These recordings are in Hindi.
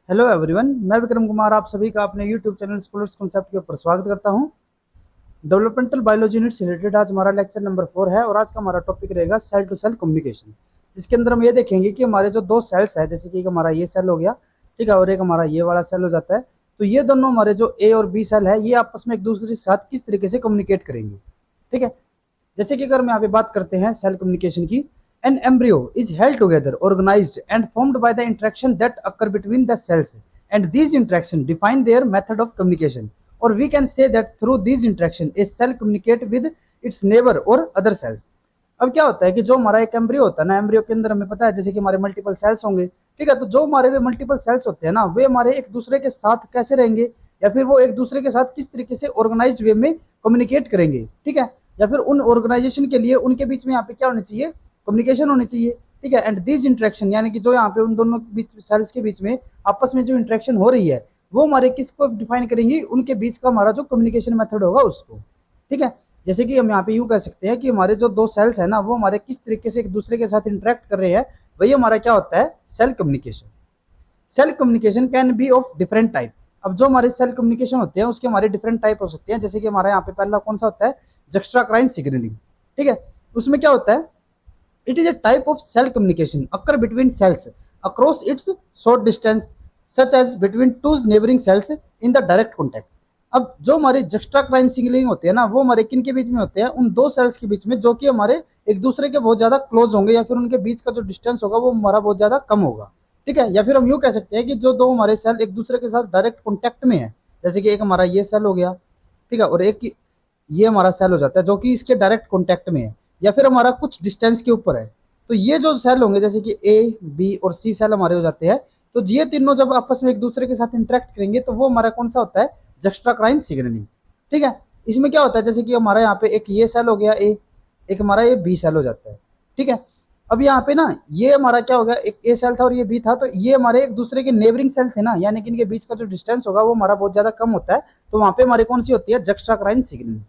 हेलो एवरीवन, मैं विक्रम कुमार आप सभी का अपने यूट्यूब चैनल स्कूलर्स कॉन्सेप्ट के ऊपर स्वागत करता हूं। डेवलपमेंटल बायोलॉजी यूनिट से रिलेटेड आज हमारा लेक्चर नंबर 4 है और आज का हमारा टॉपिक रहेगा सेल टू सेल कम्युनिकेशन। इसके अंदर हम ये देखेंगे कि हमारे जो दो सेल्स है, जैसे कि हमारा ये सेल हो गया, ठीक है, और एक हमारा ये वाला सेल हो जाता है। तो ये दोनों हमारे जो ए और बी सेल है, ये आपस में एक दूसरे के साथ किस तरीके से कम्युनिकेट करेंगे, ठीक है। जैसे कि अगर हम यहाँ पे बात करते हैं सेल कम्युनिकेशन की, an embryo is held together, organized and formed by the interaction that occur between the cells, and these interaction define their method of communication, or we can say that through these interaction a cell communicate with its neighbor or other cells। अब क्या होता है कि जो हमारा एक एम्ब्रियो होता है ना, एम्ब्रियो के अंदर हमें पता है जैसे कि हमारे मल्टीपल सेल्स होंगे, ठीक है। तो जो हमारे वे मल्टीपल सेल्स होते हैं ना, वे हमारे एक दूसरे के साथ कैसे रहेंगे, या फिर वो एक दूसरे के साथ किस तरीके से ऑर्गेनाइज वे में कम्युनिकेट करेंगे, ठीक है। या फिर उन ऑर्गेनाइजेशन के लिए उनके बीच में यहाँ पे क्या होनी चाहिए, कम्युनिकेशन होनी चाहिए, ठीक है। एंड दिस इंटरेक्शन यानी कि जो यहाँ पे उन दोनों बीच सेल्स के बीच में आपस में जो इंटरेक्शन हो रही है, वो हमारे किसको डिफाइन करेंगी, उनके बीच का हमारा जो कम्युनिकेशन मेथड होगा उसको, ठीक है। जैसे कि हम यहाँ पे यूं कह सकते हैं कि हमारे जो दो सेल्स है ना, वो हमारे किस तरीके से एक दूसरे के साथ इंटरेक्ट कर रहे हैं, वही हमारा क्या होता है, cell communication. Cell communication can be of different type. अब जो हमारे सेल कम्युनिकेशन होते हैं उसके हमारे डिफरेंट टाइप हो सकते हैं। जैसे कि हमारा यहाँ पे पहला कौन सा होता है, जक्स्ट्राक्राइन सिग्नलिंग, ठीक है। उसमें क्या होता है, it is a type of cell communication occur between cells across its short distance, such as between two neighboring cells in the direct contact। अब जो हमारे जक्स्ट्राक्राइन सिग्नलिंग होते हैं ना, वो हमारे किन के बीच में होते हैं, उन दो सेल्स के बीच में जो कि हमारे एक दूसरे के बहुत ज्यादा क्लोज होंगे, या फिर उनके बीच का जो डिस्टेंस होगा वो हमारा बहुत ज्यादा कम होगा, ठीक है। या फिर हम यूं कह सकते हैं कि जो दो हमारे सेल एक दूसरे के साथ डायरेक्ट कॉन्टेक्ट में है, जैसे कि एक हमारा ये सेल हो गया, ठीक है, और एक ये हमारा सेल हो जाता है जो कि इसके डायरेक्ट कॉन्टेक्ट में है, या फिर हमारा कुछ डिस्टेंस के ऊपर है। तो ये जो सेल होंगे, जैसे कि ए बी और सी सेल हमारे हो जाते हैं, तो ये तीनों जब आपस में एक दूसरे के साथ इंटरेक्ट करेंगे तो वो हमारा कौन सा होता है, जक्स्ट्राक्राइन सिग्नलिंग, ठीक है। इसमें क्या होता है, जैसे कि हमारा यहाँ पे एक ये सेल हो गया ए, एक हमारा ये बी सेल हो जाता है, ठीक है। अब यहाँ पे ना ये हमारा क्या हो गया, एक ए सेल था और ये बी था, तो ये हमारे एक दूसरे के नेबरिंग सेल थे ना, यानी कि इनके बीच का जो डिस्टेंस होगा वो हमारा बहुत ज्यादा कम होता है। तो वहां पे हमारी कौन सी होती है, जक्स्ट्राक्राइन सिग्नलिंग,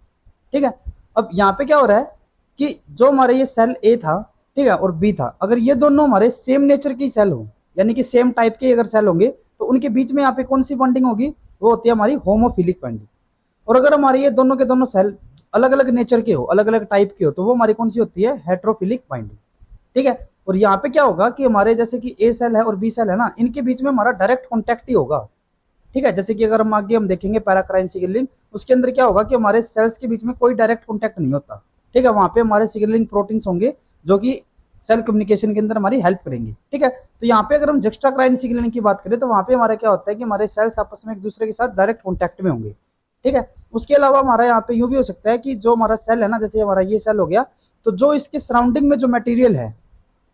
ठीक है। अब यहाँ पे क्या हो रहा है कि जो हमारे ये सेल ए था, ठीक है, और बी था, अगर ये दोनों हमारे सेम नेचर की सेल हो, यानी कि सेम टाइप के अगर सेल होंगे, तो उनके बीच में यहाँ पे कौन सी बॉन्डिंग होगी, वो होती है हमारी होमोफिलिक बॉन्डिंग। और अगर हमारे ये दोनों के दोनों सेल अलग अलग नेचर के हो, अलग अलग टाइप के हो, तो वो हमारी कौन सी होती है, हेट्रोफिलिक बाइंडिंग, ठीक है। और यहाँ पे क्या होगा कि हमारे जैसे कि ए सेल है और बी सेल है ना, इनके बीच में हमारा डायरेक्ट कॉन्टैक्ट ही होगा, ठीक है। जैसे कि अगर हम आगे हम देखेंगे पैराक्राइन सिग्नलिंग, उसके अंदर क्या होगा कि हमारे सेल्स के बीच में कोई डायरेक्ट कॉन्टैक्ट नहीं होता, ठीक है। वहां पे हमारे सिग्नलिंग प्रोटीन्स होंगे जो कि सेल कम्युनिकेशन के अंदर हमारी हेल्प करेंगे, ठीक है। तो यहाँ पे अगर हम जक्स्ट्राक्राइन सिग्नलिंग की बात करें, तो वहां पे हमारा क्या होता है कि हमारे सेल्स आपस में एक दूसरे के साथ डायरेक्ट कॉन्टैक्ट में होंगे, ठीक है। उसके अलावा हमारा यहाँ पे यूं भी हो सकता है कि जो हमारा सेल है ना, जैसे हमारा ये सेल हो गया, तो जो इसके सराउंडिंग में जो मटेरियल है,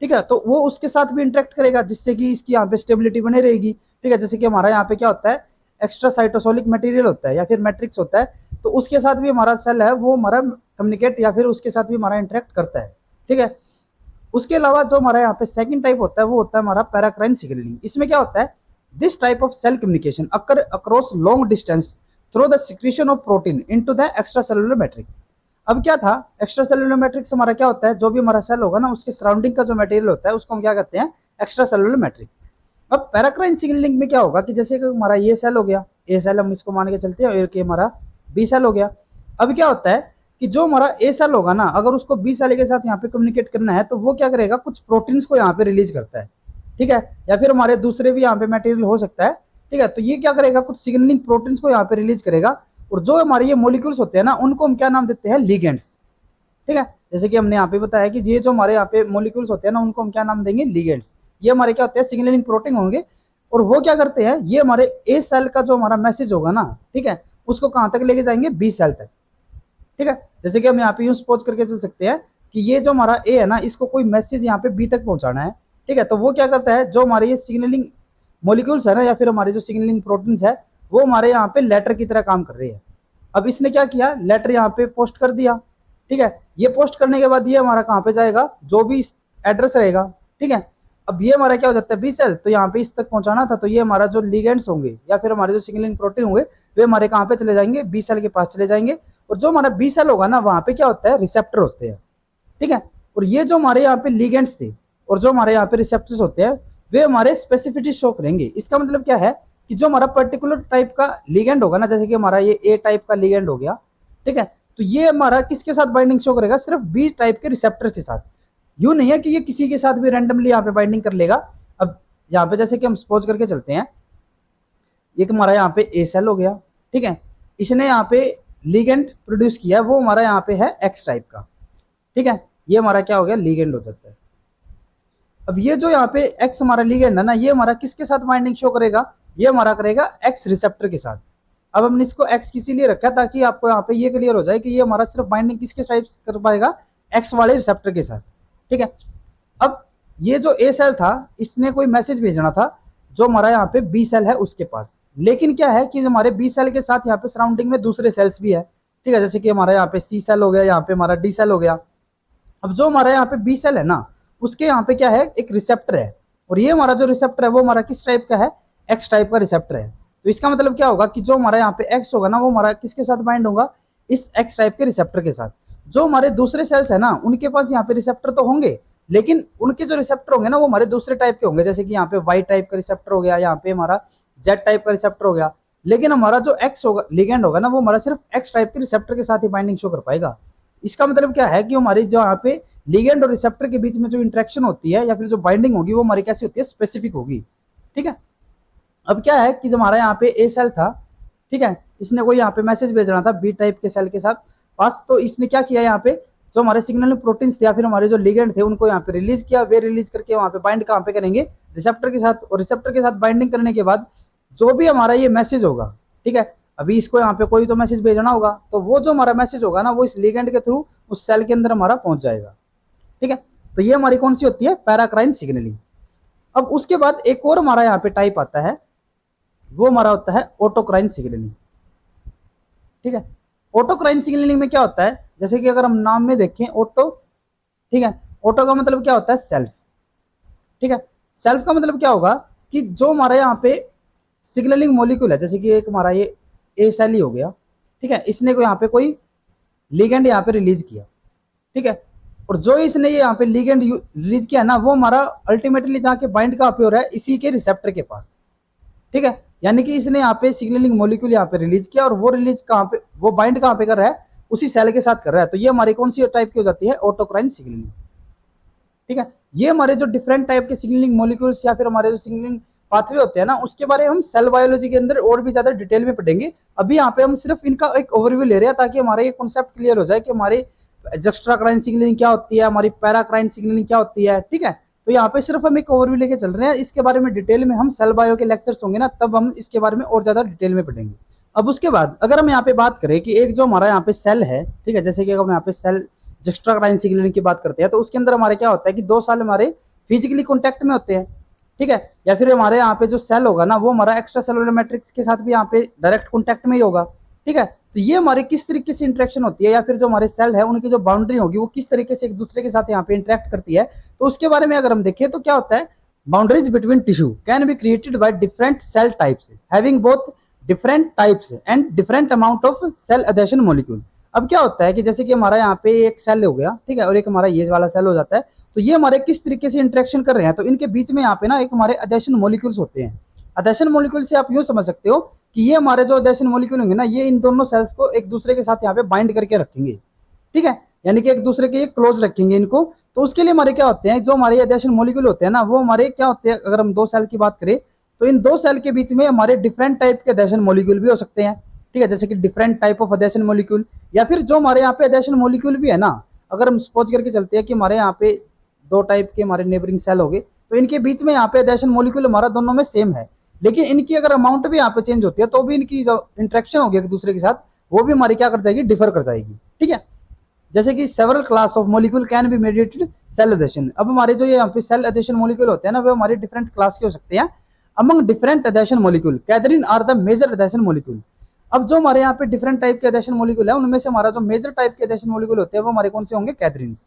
ठीक है, तो वो उसके साथ भी इंटरेक्ट करेगा, जिससे कि इसकी यहाँ पे स्टेबिलिटी बने रहेगी, ठीक है। जैसे कि हमारा यहाँ पे क्या होता है, एक्स्ट्रा साइटोसोलिक मटेरियल होता है या फिर मैट्रिक्स होता है, तो उसके साथ भी हमारा सेल है वो हमारा कम्युनिकेट या फिर उसके साथ भी हमारा इंटरेक्ट करता है, ठीक है। उसके अलावा जो हमारा यहाँ पे सेकंड टाइप होता है वो होता है हमारा पैराक्राइन सिग्नलिंग। इसमें क्या होता है, this type of cell communication occur across long distance through the secretion of protein into the extracellular matrix. अब क्या था, एक्स्ट्रा सेलुलर मैट्रिक्स हमारा क्या होता है, जो भी हमारा सेल होगा ना, उसके सराउंडिंग का जो मटेरियल होता है उसको हम क्या कहते हैं, एक्स्ट्रा सेलुलर मैट्रिक्स। अब पैराक्राइन सिग्नलिंग में क्या होगा कि जैसे कि हमारा ये सेल हो गया, ए सेल हम इसको मान के चलते हैं, और हमारा बी सेल हो गया। अब क्या होता है कि जो हमारा ए सेल होगा ना, अगर उसको बी सेल के साथ यहाँ पे कम्युनिकेट करना है, तो वो क्या करेगा, कुछ प्रोटीन्स को यहाँ पे रिलीज करता है, ठीक है। या फिर हमारे दूसरे भी यहाँ पे मटेरियल हो सकता है, ठीक है। तो ये क्या करेगा, कुछ सिग्नलिंग प्रोटीन्स को यहाँ पे रिलीज करेगा, और जो हमारे ये मोलिक्यूल्स होते हैं ना, उनको हम क्या नाम देते हैं, लिगेंड्स, ठीक है। जैसे कि हमने यहाँ पे बताया कि ये जो हमारे यहाँ पे मोलिक्यूल्स होते हैं ना, उनको हम क्या नाम देंगे, लिगेंड्स। ये हमारे क्या होते हैं, सिग्नलिंग प्रोटीन होंगे, और वो क्या करते हैं, ये हमारे ए सेल का जो हमारा मैसेज होगा ना, ठीक है, उसको कहां तक लेके जाएंगे, बी सेल तक, ठीक है। जैसे कि हम यहाँ पे यूं सपोज करके चल सकते हैं कि ये जो हमारा ए है ना, इसको कोई मैसेज यहाँ पे बी तक पहुंचाना है, ठीक है। तो वो क्या करता है, जो हमारे ये सिग्नलिंग मोलिक्यूल्स है ना, या फिर हमारे जो सिग्नलिंग प्रोटीन्स है, वो हमारे यहाँ पे लेटर की तरह काम कर रहे हैं। अब इसने क्या किया, लेटर यहाँ पे पोस्ट कर दिया, ठीक है। ये पोस्ट करने के बाद ये हमारा कहाँ पे जाएगा, जो भी एड्रेस रहेगा, ठीक है। अब ये हमारा क्या हो जाता है, बी सेल, तो यहाँ पे इस तक पहुंचाना था, तो ये हमारा जो लिगेंड्स होंगे या फिर हमारे जो सिग्नलिंग प्रोटीन होंगे, वे हमारे कहाँ पे चले जाएंगे, बी सेल के पास चले जाएंगे। और जो हमारा बी सेल होगा ना, वहां पे क्या होता है, रिसेप्टर होते हैं, ठीक है। और ये जो हमारे यहाँ पे लिगेंड्स थे और जो हमारे यहाँ पे रिसेप्टर्स होते हैं, वे हमारे स्पेसिफिसिटी शो करेंगे। इसका मतलब क्या है कि जो हमारा पर्टिकुलर टाइप का लिगेंड होगा ना, जैसे कि हमारा ये ए टाइप का लिगेंड हो गया, ठीक है, तो ये हमारा किसके साथ बाइंडिंग शो करेगा, सिर्फ बी टाइप के रिसेप्टर के साथ। यूं नहीं है कि ये किसी के साथ भी रैंडमली यहाँ पे बाइंडिंग कर लेगा। अब यहाँ पे जैसे कि हम सपोज करके चलते हैं, एक हमारा यहाँ पे ए सेल हो गया, ठीक है, इसने यहाँ पे लिगेंड प्रोड्यूस किया, वो हमारा यहाँ पे है एक्स टाइप का, ठीक है, ये हमारा क्या हो गया, लिगेंड हो जाता है। अब ये जो यहाँ पे एक्स हमारा लिगेंड है ना, ये हमारा किसके साथ बाइंडिंग शो करेगा, ये हमारा करेगा एक्स रिसेप्टर के साथ। अब हमने इसको एक्स किसी लिए रखा ताकि आपको यहाँ पे ये क्लियर हो जाए कि ये हमारा सिर्फ बाइंडिंग किसके टाइप कर पाएगा, एक्स वाले रिसेप्टर के साथ, ठीक है। अब ये जो ए सेल था, इसने कोई मैसेज भेजना था जो हमारा यहाँ पे बी सेल है उसके पास, लेकिन क्या है कि हमारे बी सेल के साथ यहाँ पे सराउंडिंग में दूसरे सेल्स भी है, ठीक है, जैसे कि हमारा यहाँ पे सी सेल हो गया, यहाँ पे हमारा डी सेल हो गया। अब जो हमारा यहाँ पे बी सेल है ना, उसके यहाँ पे क्या है, एक रिसेप्टर है, और ये हमारा जो रिसेप्टर है वो हमारा किस टाइप का है, एक्स टाइप का रिसेप्टर है। तो इसका मतलब क्या होगा कि जो हमारा यहाँ पे एक्स होगा ना, वो हमारा किसके साथ बाइंड होगा, इस एक्स टाइप के रिसेप्टर के साथ। जो हमारे दूसरे सेल्स है ना, उनके पास यहाँ पे रिसेप्टर तो होंगे, लेकिन उनके जो रिसेप्टर होंगे ना, वो हमारे दूसरे टाइप के होंगे, जैसे कि यहाँ पे वाई टाइप का रिसेप्टर हो गया, यहाँ पे हमारा जेड टाइप का रिसेप्टर हो गया। लेकिन हमारा जो एक्स होगा, लिगेंड होगा ना, वो हमारा सिर्फ एक्स टाइप के रिसेप्टर के साथ ही बाइंडिंग शो कर पाएगा। इसका मतलब क्या है कि हमारी जो यहाँ पे लिगेंड और रिसेप्टर के बीच में जो इंटरेक्शन होती है या फिर जो बाइंडिंग होगी, वो हमारी कैसी होती है, स्पेसिफिक होगी, ठीक है। अब क्या है कि जो हमारा यहाँ पे ए सेल था, ठीक है, इसने कोई यहाँ पे मैसेज भेजना था बी टाइप के सेल के साथ पास, तो इसने क्या किया, यहाँ पे जो हमारे सिग्नलिंग प्रोटीन्स थे या फिर हमारे जो लिगेंड थे, उनको यहाँ पे रिलीज किया। वे रिलीज करके वहाँ पे बाइंड कहाँ पे करेंगे, रिसेप्टर के साथ, और रिसेप्टर के साथ बाइंडिंग करने के बाद जो भी हमारा ये मैसेज होगा, ठीक है, अभी इसको यहाँ पे कोई तो मैसेज भेजना होगा, तो वो जो हमारा मैसेज होगा ना, वो इस लिगेंड के थ्रू उस सेल के अंदर हमारा पहुंच जाएगा, ठीक है। तो ये हमारी कौन सी होती है, पैराक्राइन सिग्नलिंग। अब उसके बाद एक और हमारा यहाँ पे टाइप आता है, वो हमारा होता है ऑटोक्राइन सिग्नलिंग, ठीक है। ऑटोक्राइन सिग्नलिंग में क्या होता है, जैसे कि अगर हम नाम में देखें ऑटो, ठीक है, ऑटो का मतलब क्या होता है, सेल्फ, ठीक है। सेल्फ का मतलब क्या होगा कि जो हमारा यहाँ पे सिग्नलिंग मॉलिक्यूल है, जैसे कि एक हमारा ये ए सेल ही हो गया, ठीक है, इसने को यहाँ पे कोई लिगेंड यहाँ पे रिलीज किया, ठीक है, और जो इसने ये यहाँ पे लिगेंड रिलीज किया ना, वो हमारा अल्टीमेटली जाके बाइंड कहाँ पे हो रहा है, इसी के रिसेप्टर के पास, ठीक है। यानी कि इसने यहाँ पे सिग्नलिंग मॉलिक्यूल यहाँ पे रिलीज किया, और वो रिलीज कहाँ पे, वो बाइंड कहाँ पे कर रहा है, उसी सेल के साथ कर रहा है। तो ये हमारी कौन सी टाइप की हो जाती है, ऑटोक्राइन सिग्नलिंग, ठीक है। ये हमारे जो डिफरेंट टाइप के सिग्नलिंग मॉलिक्यूल्स या फिर हमारे जो सिग्नलिंग पाथवे होते हैं ना, उसके बारे में हम सेल बायोलॉजी के अंदर और भी ज्यादा डिटेल में पढ़ेंगे। अभी यहाँ पे हम सिर्फ इनका एक ओवरव्यू ले रहे हैं ताकि हमारा ये कॉन्सेप्ट क्लियर हो जाए कि हमारी जस्ट्राक्राइन सिग्नलिंग क्या होती है, हमारी पैराक्राइन सिग्नलिंग क्या होती है, ठीक है। तो यहाँ पे सिर्फ हम एक ओवरव्यू लेके चल रहे हैं, इसके बारे में डिटेल में हम सेल बायो के लेक्चर्स होंगे ना, तब हम इसके बारे में और ज्यादा डिटेल में पढ़ेंगे। अब उसके बाद अगर हम यहाँ पे बात करें कि एक जो हमारा यहाँ पे सेल है, ठीक है, जैसे कि अगर हम यहाँ पे सेल जस्ट्राक्राइन सिग्नलिंग की बात करते हैं, तो उसके अंदर हमारे क्या होता है कि दो सेल हमारे फिजिकली कॉन्टेक्ट में होते हैं, ठीक है, या फिर हमारे यहाँ पे जो सेल होगा ना, वो हमारा एक्स्ट्रा सेलुलर मैट्रिक्स के साथ भी यहाँ पे डायरेक्ट कॉन्टेक्ट में ही होगा, ठीक है। तो ये हमारी किस तरीके से इंटरेक्शन होती है, या फिर जो हमारे सेल है उनकी जो बाउंड्री होगी, वो किस तरीके से एक दूसरे के साथ यहाँ पे इंटरेक्ट करती है, तो उसके बारे में अगर हम देखें तो क्या होता है, boundaries between tissue can be created by different cell types having both different types and different amount of cell adhesion molecule. अब क्या होता है कि जैसे कि हमारा यहाँ पे एक सेल हो गया, ठीक है, और एक हमारा ये वाला सेल हो जाता है, तो ये हमारे किस तरीके से इंटरेक्शन कर रहे हैं, तो इनके बीच में यहाँ पे ना एक हमारे एडेशन मॉलिक्यूल्स होते हैं। एडेशन मॉलिक्यूल से आप यूं समझ सकते हो कि ये हमारे जो एडेशन मॉलिक्यूल होंगे ना, ये इन दोनों सेल्स को एक दूसरे के साथ यहाँ पे बाइंड करके रखेंगे, ठीक है, यानी कि एक दूसरे के क्लोज रखेंगे इनको। तो उसके लिए हमारे क्या होते हैं, जो हमारे एडेशन मॉलिक्यूल होते हैं ना, वो हमारे क्या होते हैं, अगर हम दो सेल की बात करें तो इन दो सेल के बीच में हमारे डिफरेंट टाइप के एडेशन मॉलिक्यूल भी हो सकते हैं, ठीक है, जैसे कि different type of adhesion molecule, या फिर जो हमारे यहाँ पे एडेशन मॉलिक्यूल भी है ना, अगर हम सपोज करके चलते हैं कि हमारे यहाँ पे दो टाइप के हमारे नेबरिंग सेल हो गए, तो इनके बीच में यहाँ पे एडेशन मॉलिक्यूल हमारा दोनों में सेम है, लेकिन इनकी अगर अमाउंट भी यहाँ पे चेंज होती है, तो भी इनकी जो इंटरेक्शन होगी एक दूसरे के साथ, वो भी हमारी क्या कर जाएगी, डिफर कर जाएगी, ठीक है। जैसे कि several class of molecule can be mediated cell adhesion. अब हमारे जो यहाँ पे सेल एडेशन मॉलिक्यूल होते हैं ना, वो हमारे डिफरेंट क्लास के हो सकते हैं। Among different adhesion molecule cadherin are the major adhesion molecule. अब जो हमारे यहाँ पे डिफरेंट टाइप के एडेशन मॉलिक्यूल है, उनमें से हमारा जो मेजर टाइप के एडेशन मॉलिक्यूल होते हैं, वो हमारे कौन से होंगे, कैथरीन्स।